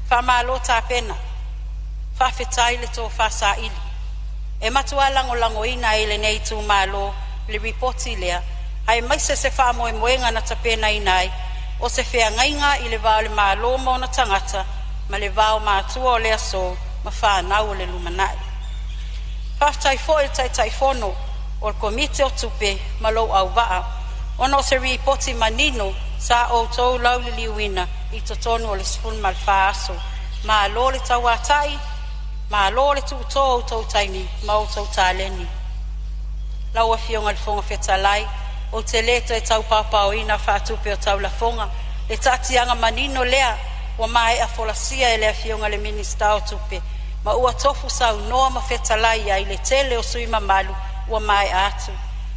fa malo tapena fa fetai le to fa sa ili e matua lango ina ile nei tu malo le reporti lea ai mai se fa moenga na tapena inai o se fea ngainga i le vao le malo mo na tangata ma le vao matua o le aso ma whanau o le lumanai faftai fo il taifono o le komite o tupe ma lou au waa ona o se reporti manino sa o tou lau le liuina i totonu o le sifun malfa aso ma lo le tawatai ma lo le tuto o tou taimi ma o tou taleni lau a fionga le fonga fetalai o te leto e tau papao ina whaatupe o tau la fonga e tatianga manino lea wa mai a folasia e lea fionga le minista o tupe ma ua tofu sau noa ma fetalai ai le tele o sui mamalu wa mai atu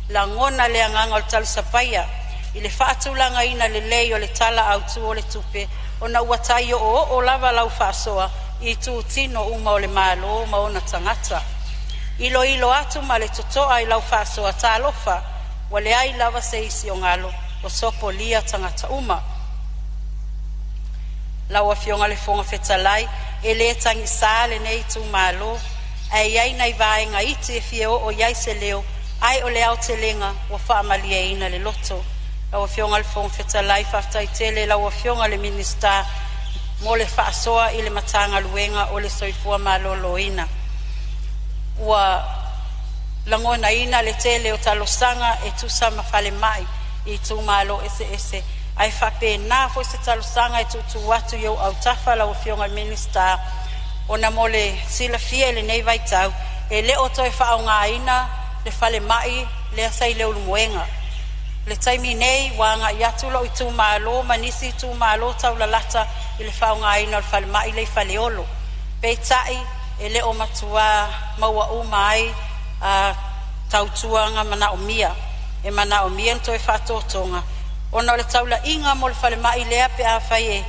la ngona lea nganga o le talu sapaya i le whaatulanga ina le lei o le tala au tu o le tupe o na ua tai o lava lau whaasoa i tu tino uma o le malo ma ona tangata ilo atu ma le totoa i lau whaasoa ta alofa wale ai lava se isi o ngalo o sopo lia tangata uma. Lawa fionga le fonga fetalai e le tangi sale nei tu malo ai ai nei vai nga iti fio o yai se leo ai o le au te lenga wa whaamalia ina le loto. Lawa fionga le fonga fetalai whaftai tele lawa fionga le minista mo le whaasoa i le matanga luenga o le soifua malolo ina. Ua langona ina le tele o talosanga e tusa mawhale mai i tu malo ese ai whape nā fo se talosanga e tutu watu iau au tafa lawa fionga le minista o na mo le sila fia le nei vai tau e le o toi whaau ngā ina le whale mai le asai leo lumuenga. Le taimi nei wanga i atu lo i tu malo manisi tu malo tau la lata i le whao ngā ina le whale mai le whale olo. Peitai e le o matua maua o mai tau tuanga mana o mia. E mana o mia ntoi whatotonga. Ona le tau la inga mo le whale mai lea pe a whai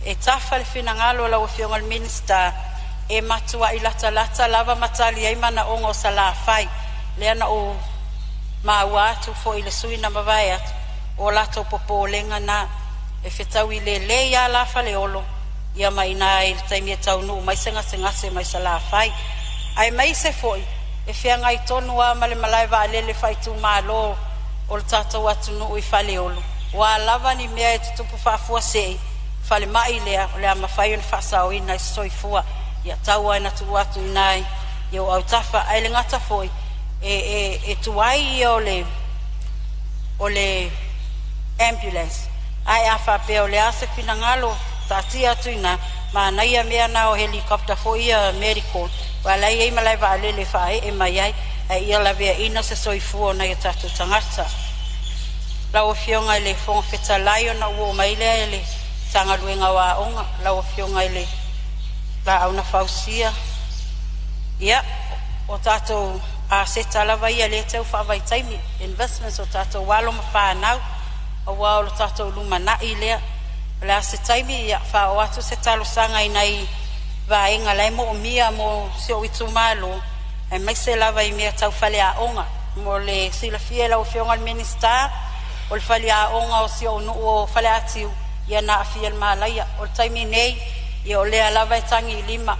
e tafa le whinangalo la o fionga le minista e matua i lata lava matali ai mana o ngō sala whai. Lea na o maua atu fo i le sui na mawai atu o lato popo lenga na e whetau i le ia la whale olo ia mai na i taimi e tau nuu mai sengase mai sa la whai ai mai se foi e whianga i tonu a male malai wa alele whai tu malo o le tātou atu nuu i whale olo wa lava ni mea e tutupu whaafua sei whale mai lea lea mawhai on whaasao ina i soifua ia tau ai na tu atu inai i o au tafa ai le ngata foi e tuai o le ambulance ai afa pe o le ase finangalo tatia tuina ma naia mea na o helicopter fo ia medical wala ia malai va lele fa e mai ai ia la vea ina se soifu na ia tatu tangata la o fionga le fon feta lion o mai le tanga luenga wa onga la o fionga le la una fausia ia o tatu a se talava ia le tau whawai taimi investments o tātou walo ma whanau o wao tātou lumana i lea la se taimi ia whao atu se talo sanga i nei vaenga lai mo o mia mo se o itu malo e mai se lava i mea tau whale a onga mo le sila fiela o fionga le minista o le whale a onga o si o nu o whale atiu ia na a fiel malaia o le taimi nei ia o lea lava i tangi i lima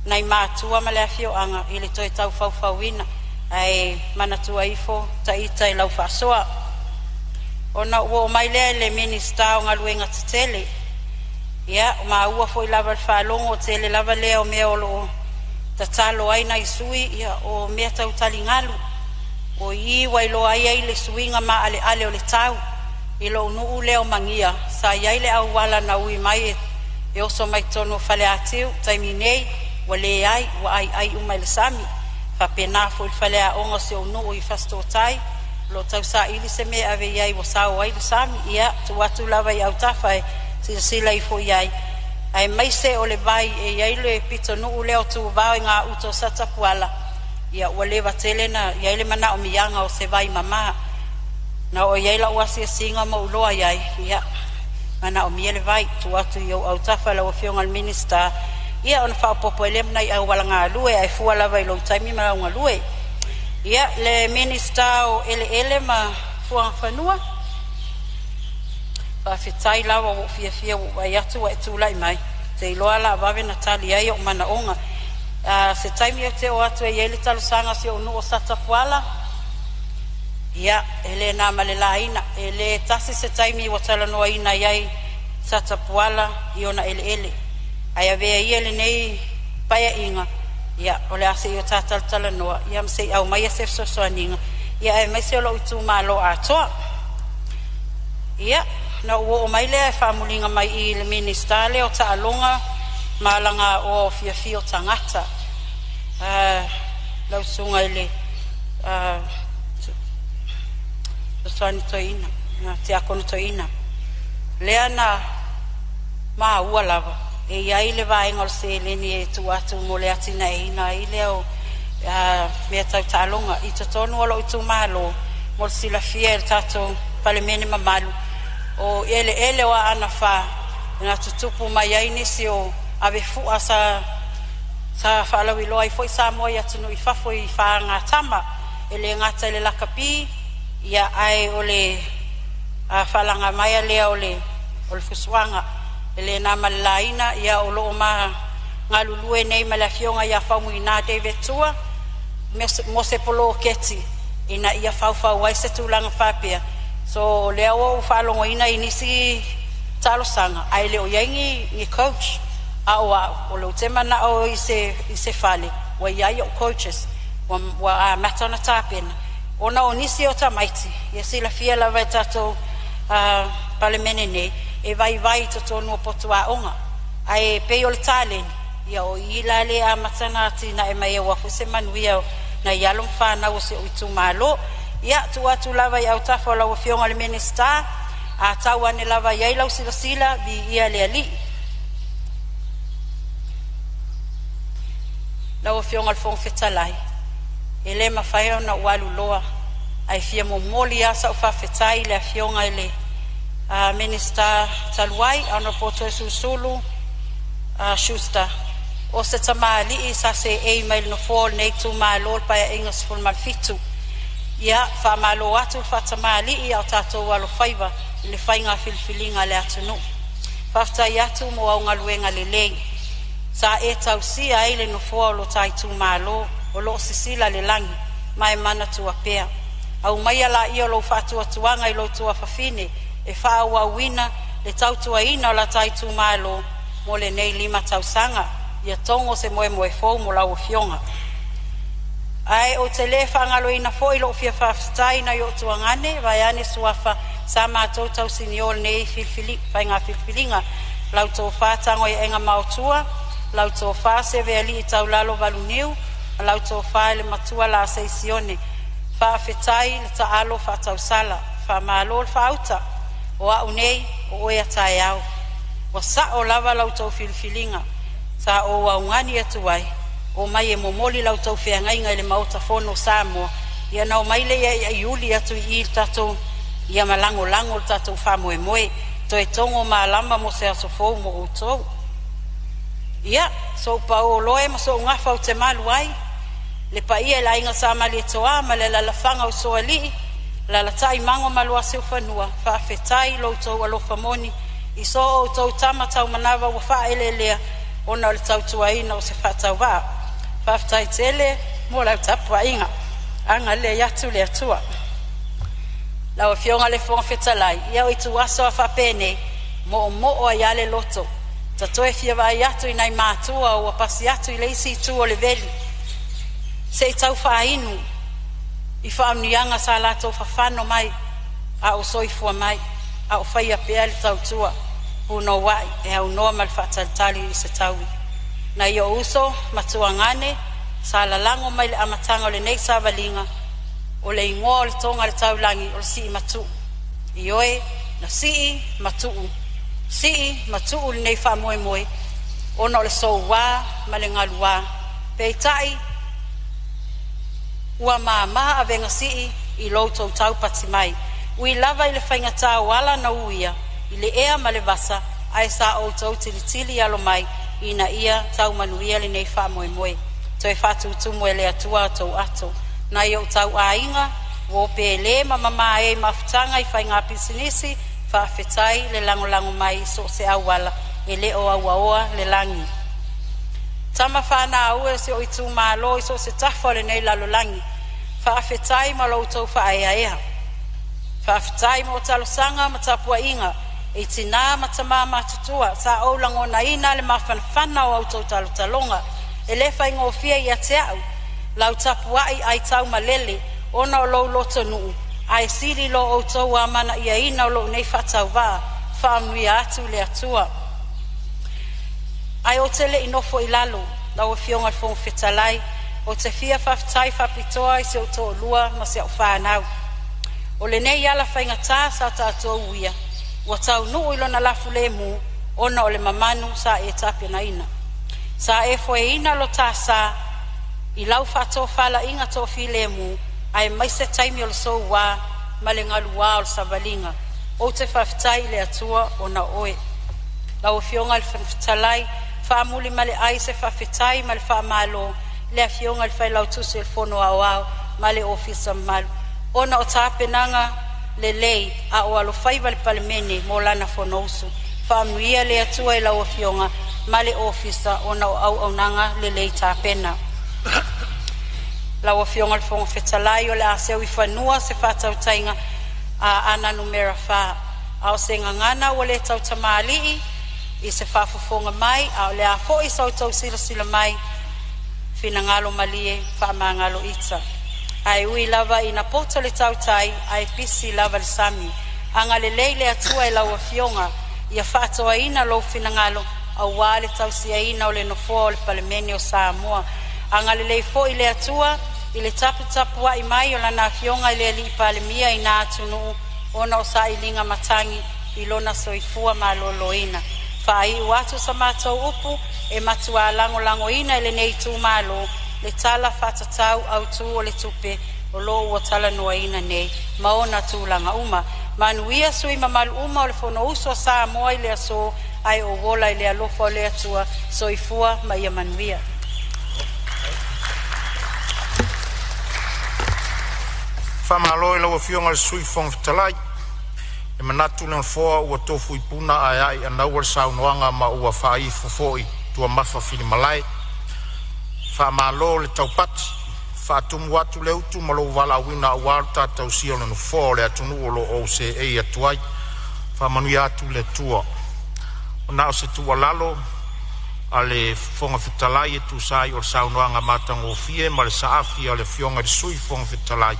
nai mātua ma lea fio anga i le toi tau whauwhauina ai manatua ifo taita i lau whaasoa. Ona ua o mai lea le minista o ngā luenga te tele. Ia, o maa ua fo i lava whaalongo o tele lava lea o mea o lo tatalo aina i sui, ia o mea tau tali ngalu. O i wailo ai ai le suinga ma ale o le tau. I lo nuu leo mangia, sa iai le au wala na ui mai e oso mai tono whale atiu, taimi nei, wa le ai, wa ai umai le sami. Pena fo il fale a onga se o no i fasto tai lo tau sa ili se me ave iai wo sao ai le sami ia tu atu lava i au tafai sila i fo iai ai mai se o le vai e iai le pito nuu leo tu vau ngā uto sata puala ia ua lewa tele na iai le mana o mianga o se vai mama na o iai la uasi e singa ma uloa iai ia mana o miele vai tu atu i au tafai la o fionga al minista ia ona fa popo ele nai au wala ngā lue ai fua lava i lo taimi ma ngā lue ia le minista o ele ma fua whanua pa fitai lava o fia ai atu e tu lai mai te iloa la vave na tali ai o mana onga se taimi o te o atu e ele talo sanga si o nu o sata puala ia ele na male la ina ele tasi se taimi o tala noa ina iai sata puala i ona ele ai avea ia le nei paia inga ia o le ase i o tātala noa ia msei au mai a se sosoaninga ia e mai se o lo itu malo atoa ia na ua o mai lea e whaamulinga mai i le minista le o taalonga malanga o fia o tangata lau sunga i le sosoani toina te akono toina lea na maa ua lava e iai le vaenga o se leni e tu atu mo le atina e ina i leo mea tau tālonga i to tonu alo i tu malo mo sila fia e tato Palemene mamalu o ele o ana fa na tutupu mai ai nisi o ave fua sa whaalawi loa i foi Samoa i atunu i fafo i whaanga tama ele ngata ele lakapi ia ai ole a falanga mai le ole fusuanga ele na malaina ia olo ma ngalulue nei malafionga ia faumuina te vetua mo se polo keti ina ia faufa wai se tulanga fapia so leo falongo ina inisi talo sanga ai leo yangi ni coach awa olo tema na o ise fale wa ia coaches wa matona tapena ona onisi o tamaiti ia sila fia la vetato Palemene nei e vai to no potua onga ai pe ol talen ia o ila le a matsanati na e mai wa fuse manuia na yalom fa na o se utu malo ia tu atu lava ia utafa la o fionga le minister a tawa ne lava ia ila sila bi ia le ali la o fionga le fon fetalai ele ma fa na walu loa ai fia mo molia sa fa fetai le fionga ele minister talwai ana poto susulu shusta o se tamali sa se email no fall nei tu malo pa english full malfitu ia fa malo atu fa tamali ia tato walo faiva le fainga filfilinga le atunu fafta yatu mo au luenga lele sa e tausi ai le no fall o tai tu malo o lo sisila le langi mai mana tu apea au mai ala ia lo fatu atuanga i lo tu afafine e fa wa wina le tautu aina la tai tu malo mo le nei lima tausanga ia tongo se moe fo mo la o fionga ai o telefa ngalo ina fo ilo fia faftai na yo tuangane vaiane suafa sama tau senior nei filfilinga lau to fa tango e enga mautua lau to fa se veli tau lalo valuniu lau to fa le matua la seisione fa fetai le taalo fa tausala fa malo fa auta o unei o ia taiao wa sa o lava lau to filfilinga sa o wa ngani atuai o mai e momoli lau to fe ngai ngai le mauta fono Samoa ia no mai le ia yuli atu i tato ia malango tato fa moe to e tongo malama mo se asofo mo to ia so pa o loe mo so ngafa o te maluai le pa ia la inga sa mali toa male la fanga o so ali la tai mango malua se fanua fa fetai lo to alo famoni i so to tama tau manava wa fa elelea ona le tau tuai no se fa tau va fa fetai tele mo la tapwa inga anga le yatu le atua la o fionga le fon fetalai ia o tu aso fa pene mo o ya le loto ta toe fia va yatu inai matua o pasi yatu i leisi tu o le veli se tau fa inu i whaamnianga sa lato whawhano mai a o soifua mai a o whaia pea le tau tua puno wai e au noa mal whaataltali i se taui na i o uso matua ngane sa lalango mai le amatanga o le nei sa valinga o le ingoa o le tonga le tau langi o le sii matu i oe na sii matu le nei wha moe ona o le sou wā ma le ngalu wā peitai ua mama a venga sii i loutou tau pati mai ui lava i le whainga tau ala na uia i le ea ma le vasa ai sa o tau tilitili alo mai i na ia tau manuia le nei wha moe to e whatu utumu e le atua tau ato na i o tau a inga wo pe le mama e mafutanga i whainga pisinisi wha fetai le lango mai so se awala e le o awaoa le langi tama whana aue se o i tu malo i so se tafo le nei lalo langi whaafetai ma loutou whaeaea whaafetai mo talosanga ma tapua inga e tina ma tama matutua sa au lango na ina le mawhanawhana o autou talotalonga e le whaingo fia i ate au lau tapua ai tau malele ona o lou loto nuu ai siri lo autou amana ia ina o lou nei whatau wā whaamui atu le atua ai o tele inofo i lalo lau o fionga le fong fetalai o te fia whaftai whapitoa i se o tō lua ma se o whanau. O le nei ala whainga tā sa tātua uia, wa tau nuu ilo na lafu le mu, ona o le mamanu sa e tapia na ina. Sa e foe ina lo tā sa, i lau whato whala inga tō fi le mu, ai maise taimi o le sou wā, ma le ngalu wā o le savalinga, o te whaftai le atua o na oe. Lau fionga le whaftalai, whaamuli ma le aise whafetai ma le whaamalo, le fionga le whailau tusi le fono au au, ma le ofisa malu. Ona o tāpenanga le lei a o alofaiva le Palemene mo lana fonousu. Whaanuia le atua i lau fionga ma le ofisa ona o au aunanga le lei tāpena. Lau fionga le fonga whetalai o le aseu I whanua se whatau tainga a ana numera wha. Ao se ngangana o le tau tamaalii I se whafufonga mai a o le a fo I sau tau sila mai fina ngalo malie wha ngalo ita. Ai ui lava ina pota le tau tai ai pisi lava le sami. Anga le leile atua I lau fionga ia whaatoa ina lo fina ngalo a wale tau sia ina o le nofoa o le Palemene o Samoa. Anga le lei fo I le atua I le tapu wa I mai o lana fionga I le ali Palemia I nā tunu ona o sa ilinga matangi I lona soifua ma loloina. Whai watu sa mātou upu e matua lango ina I le nei tū malo le tala whatatau au tū o le tupe o lo ua tala noa ina nei maona tūlanga uma. Manuia sui mamalu uma o le fono uso a Samoa I le aso ai o wola I le alofa o le atua soifua ma ia manuia.
Whamalo I lau fionga le sui fong fitalai. E manatu le foa ua tofu I puna ai anau al saunoanga ma ua whai fofoi tua mafa fili malai. Whamalo le taupati. Whatumu atu le utu malo wala wina a warta tau sio le nufo le atunu o lo o se e atuai. Whamanu atu le tua. O nao se tua lalo a le fonga fitalai e tu sai o le saunoanga matang o fie ma le saafi a le fionga le sui fonga fitalai.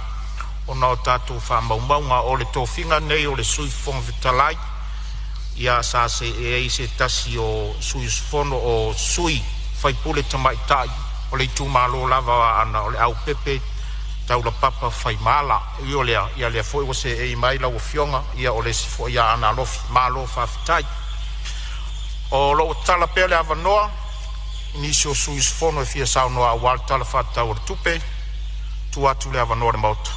O nao tatu whamaumaunga o le tofinga nei o le sui fonga fitalai. Ia sa se e se tasi o sui fono o sui whaipule tamaitai. O le tu malo lava ana o le au pepe tau la papa fai mala io le ia le foi o se e mai la o fionga ia o le fo ia ana lo malo fa fitai o lo tala pele avanoa inisio suis fono fia sa no a walta la fata o tupe tu atu le avanoa mot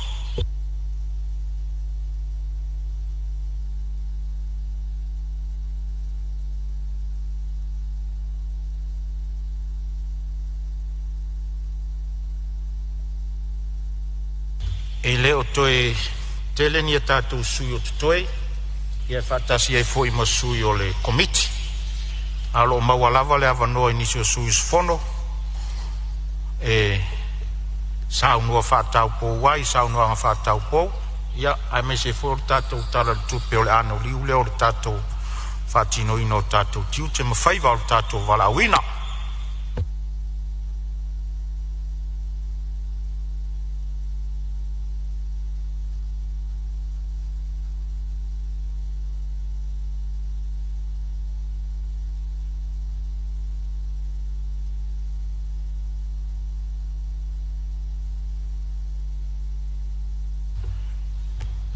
e leo toe tele ni tatu sui o toe ia fatasi ai foi ma sui o le komiti alo mawalava le avanoa inisio sui fono e sa no fatau po wai sa no fatau po ia ai me se for tatu tala tu pe o le ano liu le o tatu fatino ino tatu tiu te ma fai val tatu vala wina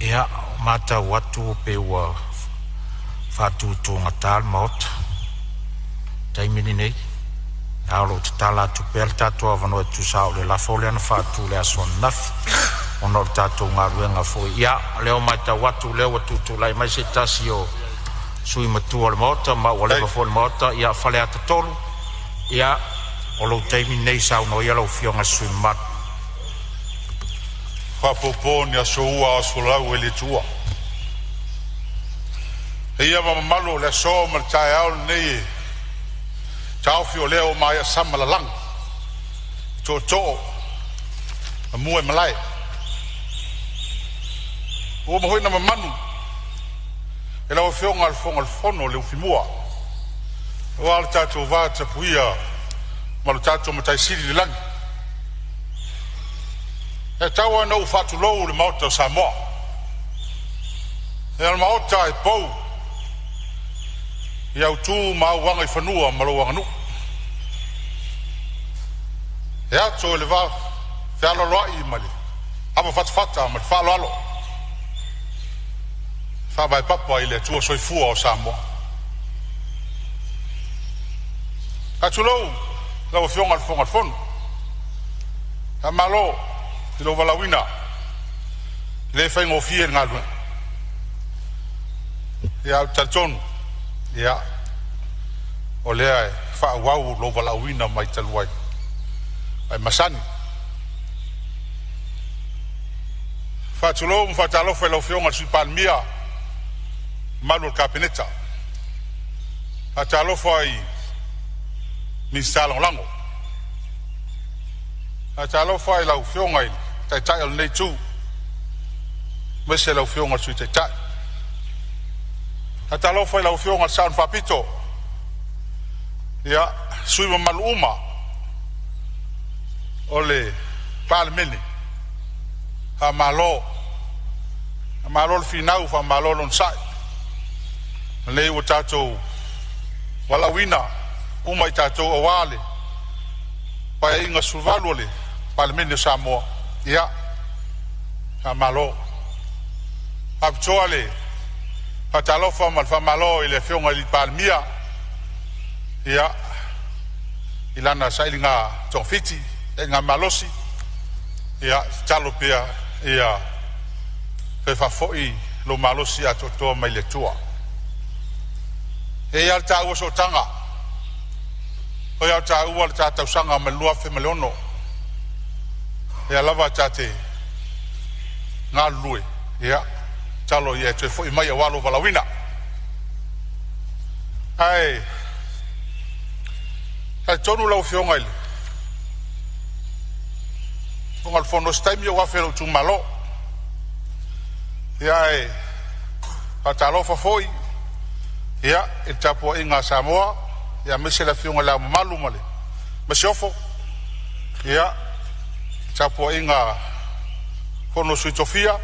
ia mata watu pe wa fatu to ngatal mot taimini nei alo tala tu pelta to avano tu sao le la folia na fatu le son naf ono tato ngaruenga fo ia leo mata watu leo watu to lai mai se tasio sui matu al mota ma wale fo mota ia fale atolu ia olo taimini nei sao no ia lo fionga sui mat
Whapoponi a soua a solau e le tua. E ia mamalo le so ma tai au nei. Tau fio leo mai a samalalang. To. A mua malai. O mohoi na mamanu. E lau fio ngal fono le ufimua. O al tato vata puia. Malu tato matai siri le lang. E taua no fatu lou le mauta Samoa. E al mauta e pou. I au tū mauanga I whanua maluanga nu. E ato le va whialo loa I mali. Ama fatfata mali whalo alo. Whabai papa I le tua soifua o Samoa. Atu lou, lau fionga al fono. A malo. Lo valawina le fai ngofie ngalwe ya taton ya ole fa wau lo valawina mai talwai ai masani fa Fatsulo mfatalo fa lo fionga si Palemene malu kapineta. Fatalo fa I misalong lango. Fatalo fa lo fionga I tai al nei tu. Mese lo fionga si tai. Fatalo fa lo fionga San Fapito. Ya sui maluma. Ole Palemene. Ha malo finau fa malo lon sai le o tato wala wina uma tato awale pa inga suvalu le Palemene Samoa ya ha malo abtoale patalo fa malo ile fionga li Palemene ya ilana sailinga tofiti nga malosi ya talopea ia fe fa foi lo malosi a toto mai le tua e ia ta so tanga o ia ta ua ta ta sanga me lua fe melono e lava tate nga lue ia talo ia te foi mai walo valawina ai tonu lo fionga ile al fondo stai mio wafero tu malo ya e patalo fa foi ya e tapo inga Samoa ya mese la fionga la malu male mesiofo ya tapo inga fono suitofia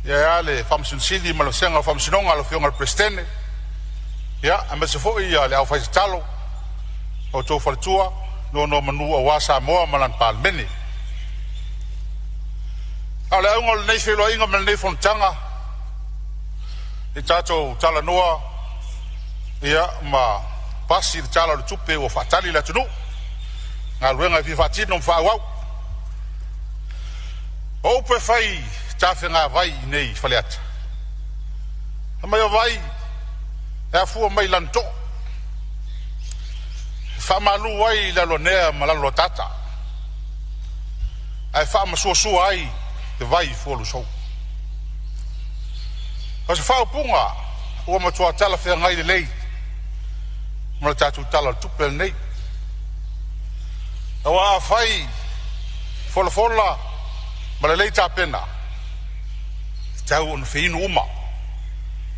ya ale famsun sili malo senga famsunonga lo fionga prestene ya amese foi ya le au fa talo o to faltua no manu wa Samoa malan Palemene ala ngol nei felo inga mel nei Fonotaga e tato tala noa ia ma pasi tala tupe o fatali la tunu ngaluenga fi fatino fa wa o pe fai tafenga vai nei faleat ama yo vai e fu mai lanto fa malu wai la lonea malalo tata ai fa ma so ai te vai folu so as fa punga o ma tua tala fe ngai lei ma tatu tala tupel nei awa fai fola ma lei ta pena tau on fe inu uma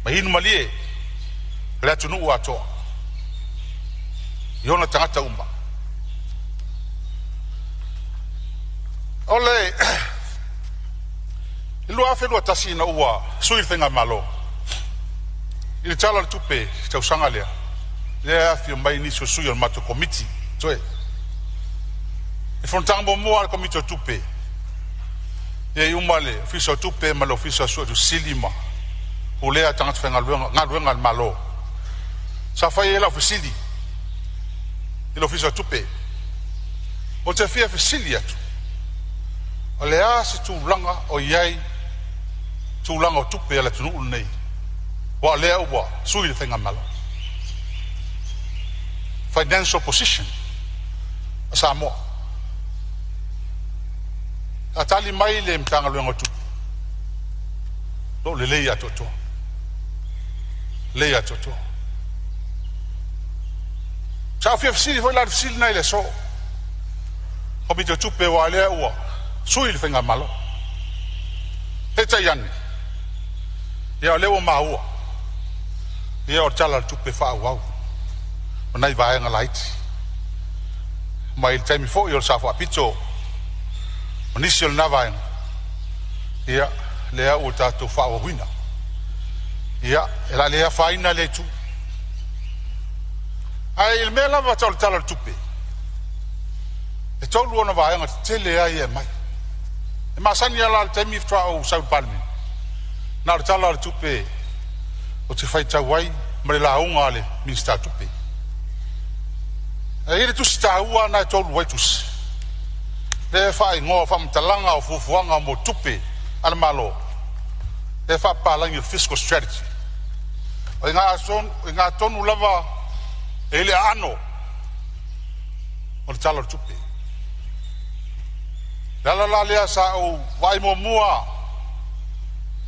ma inu malie la tunu ato yona tangata umba ole ilu afe lo tasina ua sui fenga malo ile tala tupe tau sangalea le afio mai ni sui on mato committee toe e Fonotaga mo al committee tupe e umale fiso tupe malo fiso so tu silima ole atanga fenga ngaluenga malo sa fai la fisili lo fiso tupe o te fia fisilia tu o le a se tu langa o iai tu langa o tupe ala tunu nei wa le wa sui le fenga malo financial position Samoa atali mai le mtanga lo ngotu lo le ya toto le ya toto sa fia fisi foi la fisi na ile so o bi tu pe wa le wa sui le fenga malo eta yan ya le o ma wa ya o tala tu pe fa wa ona vai nga light mai time fo yo sa fa pito onisio na vai ya le o ta to fa wa wina ya ela le fa ina le tu ai il mela va tala tupe e tolu ona va nga tele ai e mai e masani ala al temi fra o sa Palemene na tala tupe o te fai tawai mare la unga le minsta tupe e ile tu sta ua na tolu wai tu le fai ngo fa mtalanga o fufuanga mo tupe al malo e fa palangi fiscal strategy o nga tonu lava ele ano o tala tupe la lea sa o vai mo mua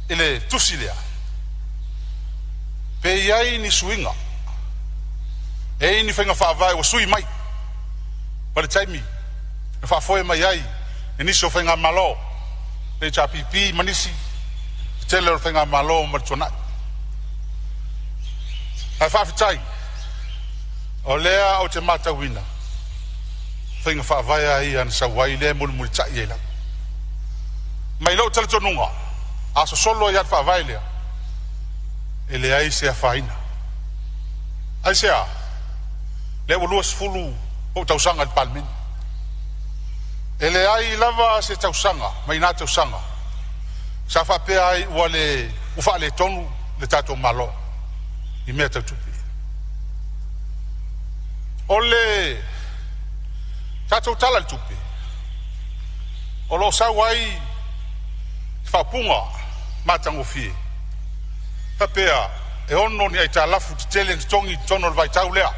ele tusilea pe iai ni swinga e ni fenga fa vai o sui mai pa le taimi fa foi mai ai ni so fenga malo le cha pipi manisi tele fenga malo ma tona ai fa fitai o lea o te mata wina fenga fa vai ai an sa wai le mul mul cha yela mai lo tele tonunga aso solo ya fa vai le ele ai se faina ai se a le luas fulu o tausanga al Palemene ele ai lava se tausanga mai na tausanga sa fa pe ai wale u fa le tonu le tato malo I meta tupi ole tato tala tupi o lo sa wai fa punga matango fie papea e ono ni ai talafu tele tongi tono vai taulea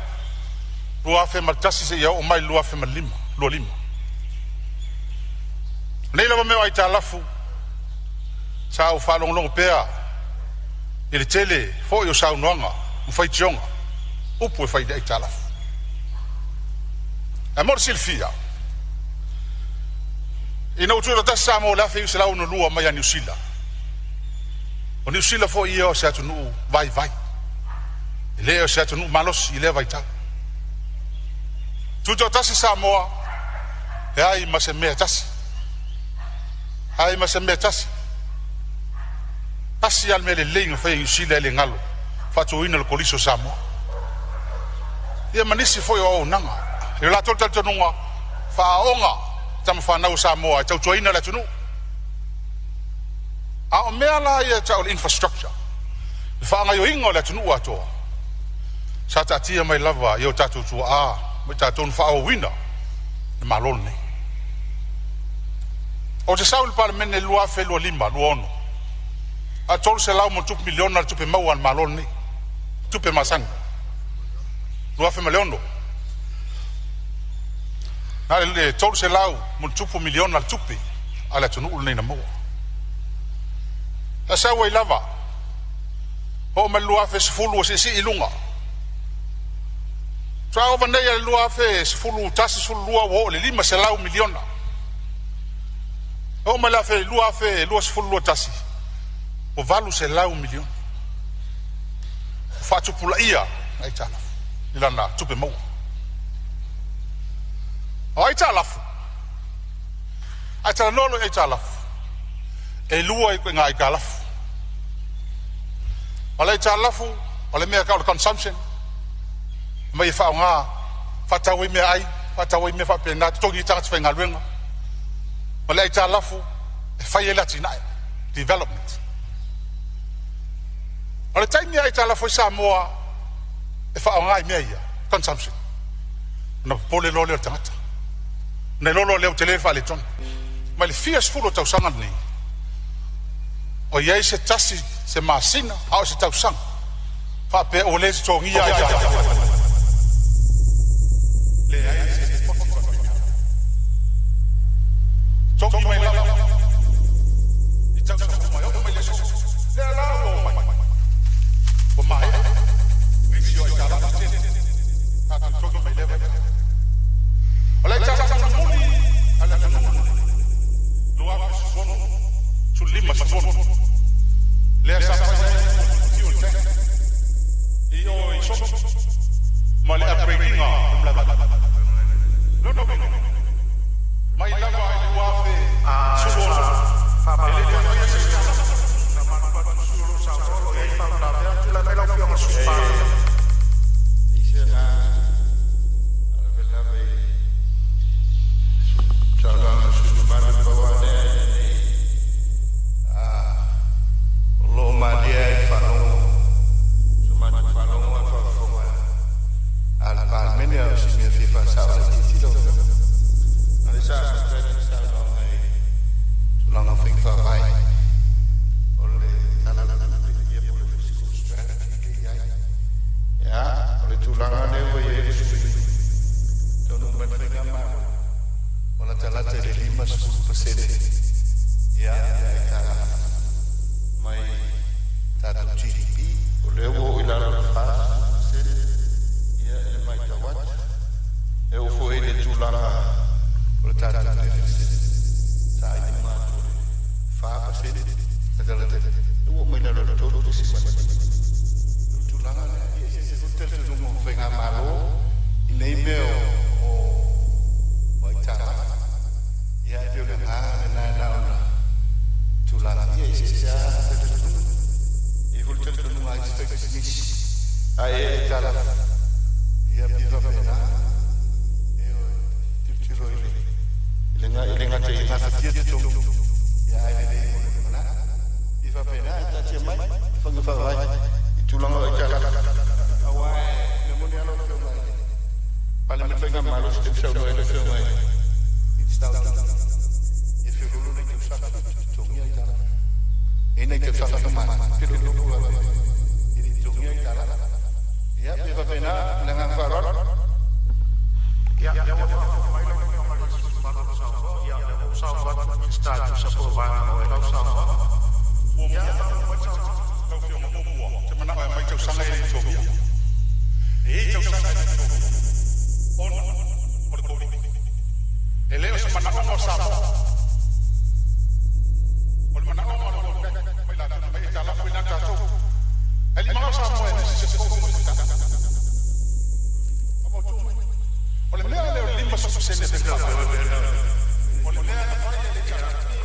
lua fe matasi se ya o mai lua fe malima lua lima nei lava me ai talafu sa o fa long pea ele tele fo yo sa nonga o fai tionga o po fai ai talafu amor silfia ina utura ta Samoa la fe usela no lua mai New Zealand o New Zealand fo io se atu nu vai ele se atu nu malos ile vai ta tu tasi Samoa e ai ma se me tasi tasi al mele lengo fe New Zealand le ngalo fa tu ina le poliso Samoa ia manisi fo o nanga e la tolta tonunga fa onga tam fa na Samoa tau tuina la tunu a o mea la ia tau infrastructure fa nga yo ingo la tunu ato sa ta tia mai lava yo tatu tu a mai tatu fa o wina e malone o te saul Palemene lua fe lo lima luono a tol se la mo tup milion na tupe mau an malone tupe masan lua fe miliono na le tol se la mo tup milion na tupe ala tunu nei na mo asa wai lava o me lua fe sfulu se si ilunga tra over nei lua fe sfulu tasi sfulu lua wo le lima se lau miliona o me la fe lua sfulu tasi o valu se lau miliona fatu pula ia ai tala ilana tupe mo ai tala nolo ai tala e lua i ngai kalafu Wala talafu, wala mea ka consumption. Mai fa nga fatawi me ai, fatawi me fa pena togi tanga tfenga lwenga. Wala talafu, fa yela tina development. Wala time ai talafu Samoa e fa nga me ia consumption. Na pole lole tangata. Na lolo le telefa le ton. Mai le fias fulo tau sanga ni. O ia se tasi se masina au se tau sang fa pe o le tongi ya le ai se tongi mai la I tau sang mai o mai le so le la o mai visi o ta la te ta tongi mai le o le tau sang mo ni ala na no a sono sul lima sono le sa io i so ma le upgrading la no mai la va il wafe su fa ma le la mano su sa solo e fa la vera la mela più su fa dice la vera ciao la su mano provare lo madia falou suma falou a forma al Palemene si mi fi passava di tiro alisa sa non ho fin fa vai olle nana dia por physical strategy ya ole tu langa ne we ye su to no me frega ma ona
talata le 5% ia ita mai tatu GDP o le o ila la fa ia e mai tawat e o foi le tulanga o le tatu sa i ma fa pasel e talata o mai la lo todo si sa tulanga e se hotel tu mo venga malo nei meu o tara ia te le na tulanga ia se e volta tu não mais fez aí tara ia viva pena eu tiro ele nga te na fatia tu ia ele na viva pena ta te mai fanga fa vai tulanga o tara awai memoria lo que vai Palemene venga malo se te chau no ele feu mai instala e feu lo ne que usava tu ia tara e nem que faça mais pelo lugar ele tungia cara ya viva pena dengan farol
ya ya wa mai lo que mal es malo sao ya o sao va status aprovado no era sao ya wa sao lo que mo mo te mana mai tau sanga e tungia e tau sanga e tungia on por covid ele o semana mo sao Ol mana mo mai la mai ta la fina ta to. Ali ma sa mo e se ko mo ta. Amo tu. Ol me ale o limba so se ne te ka. Ol me ale fa ele ka.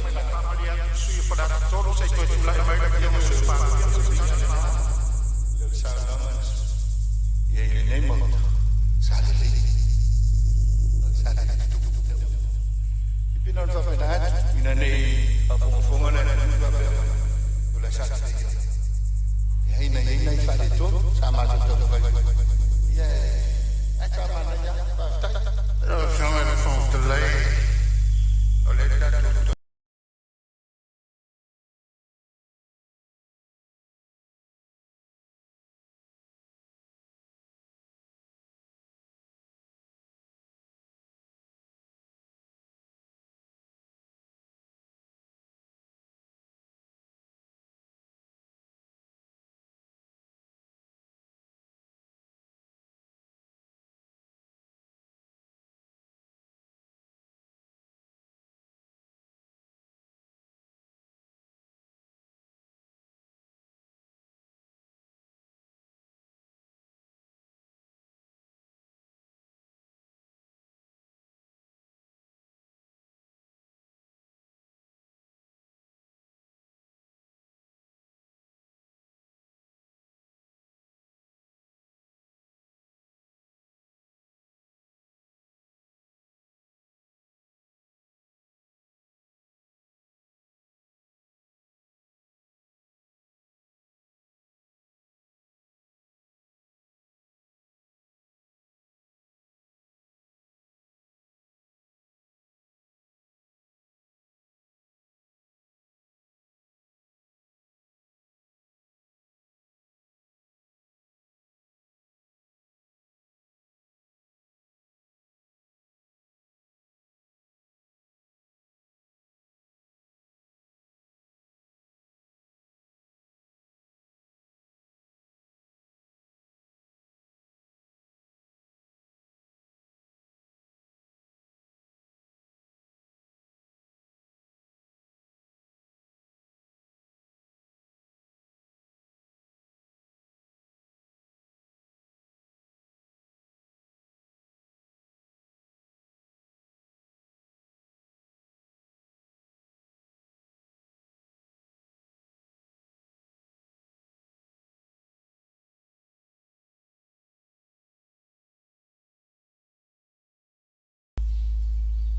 Mai la ta maria su e para todo se to tu la mai la que mo se pa.
Le sa na e ele nem mo. Sa le li. Sa le tu. E pina va pena ina nei Fonga na va per la sala e ina fa de todo sama todo vai e a cama na ya ta
Fonga na fonga de lei ole ta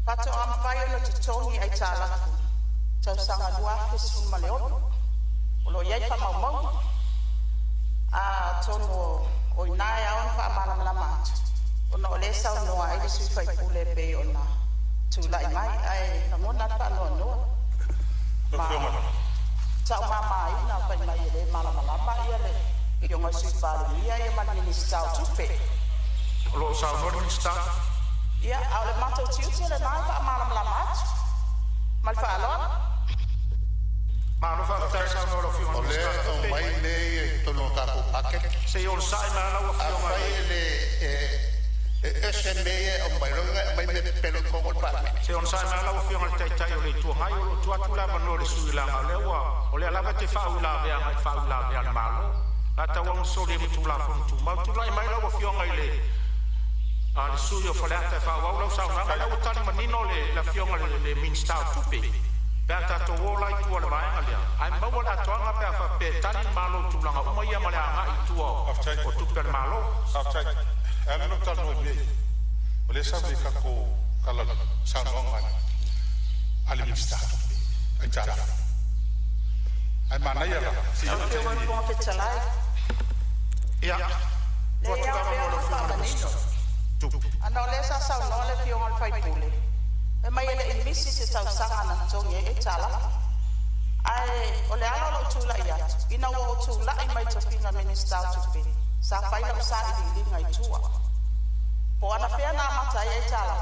Pato ampai lo titongi ai tala. Tau sanga dua kesun maleon. Olo yai fa mau. Tono o nai aon fa malam lamat. Ono ole sa no ai di sui fai pule pe ona. Tu lai mai ai ngona pa no. Tau mama ina pa mai le malam lama ia le. Yo ngai sui pa ia ia man minister tu pe.
Olo sa no minister
Ia, au le matou tiu le nai pa malam la mat. Mal fa alon.
Ma no fa ta sa no lo fio.
Ole o mai le tono ta ko paket.
Se yo sai ma la fio ma
le SME o mai lo mai me pelo ko pa.
Se on sai ma la fio ngal tai o le tu ngai o tu atu la no le su la le wa. Ole la te fa ula ve a fa ula ve al malo. Ata wa so le tu la fon tu. Ma tu la mai la fio ngai le. A le su yo fa la ta fa wa la sa na la o tani manino le la fio ngal le min sta tupi. Bata to wola I tu le mai ngalia. Ai ma wola to nga pe fa pe tani malo tu langa o mai ma le nga I tu o tu per malo.
After ana no tano be. Ole sa be ka ko kala sa no nga. Ali mista. Ai tala. Ai mana ya la. Si
Au te wan ko pe talai.
Ia.
Le
Tu
ia
ka
pe
no
fa manino.
tu.
Ana le sa sa no le fio ngal fai pule. E mai ele in misi se tau sanga na tongi e tala. Ai, ole ala lo tula ia. Ina wo tula I mai to pinga minister to be. Sa fai na sa I linga I tua. Po ana fea na mata e tala.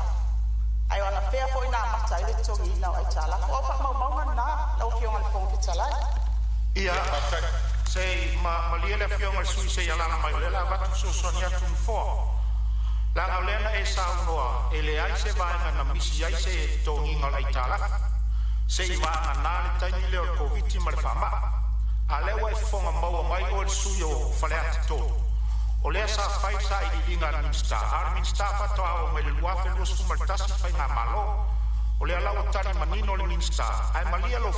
Ai ana fea po ina mata I tongi ina I tala. O pa mau na lo fio ngal fong ki tala.
Ia. Sei ma liele fio ngal sui se ala mai le la va tu so nia tu fo. La gaulena e sa unoa, e le ai se vaenga na misi ai se tōngi ngā lai tāla. Se I vaenga nā le taini leo COVID ma le whama. A lewa e whonga maua mai o le sui o whale ati tō. O lea sa whai sa I linga al minsta. Ar minsta patoa o me le luafe luas kumartasi whai ngā malo. O lea lau tani manino le minsta. Ai malia lo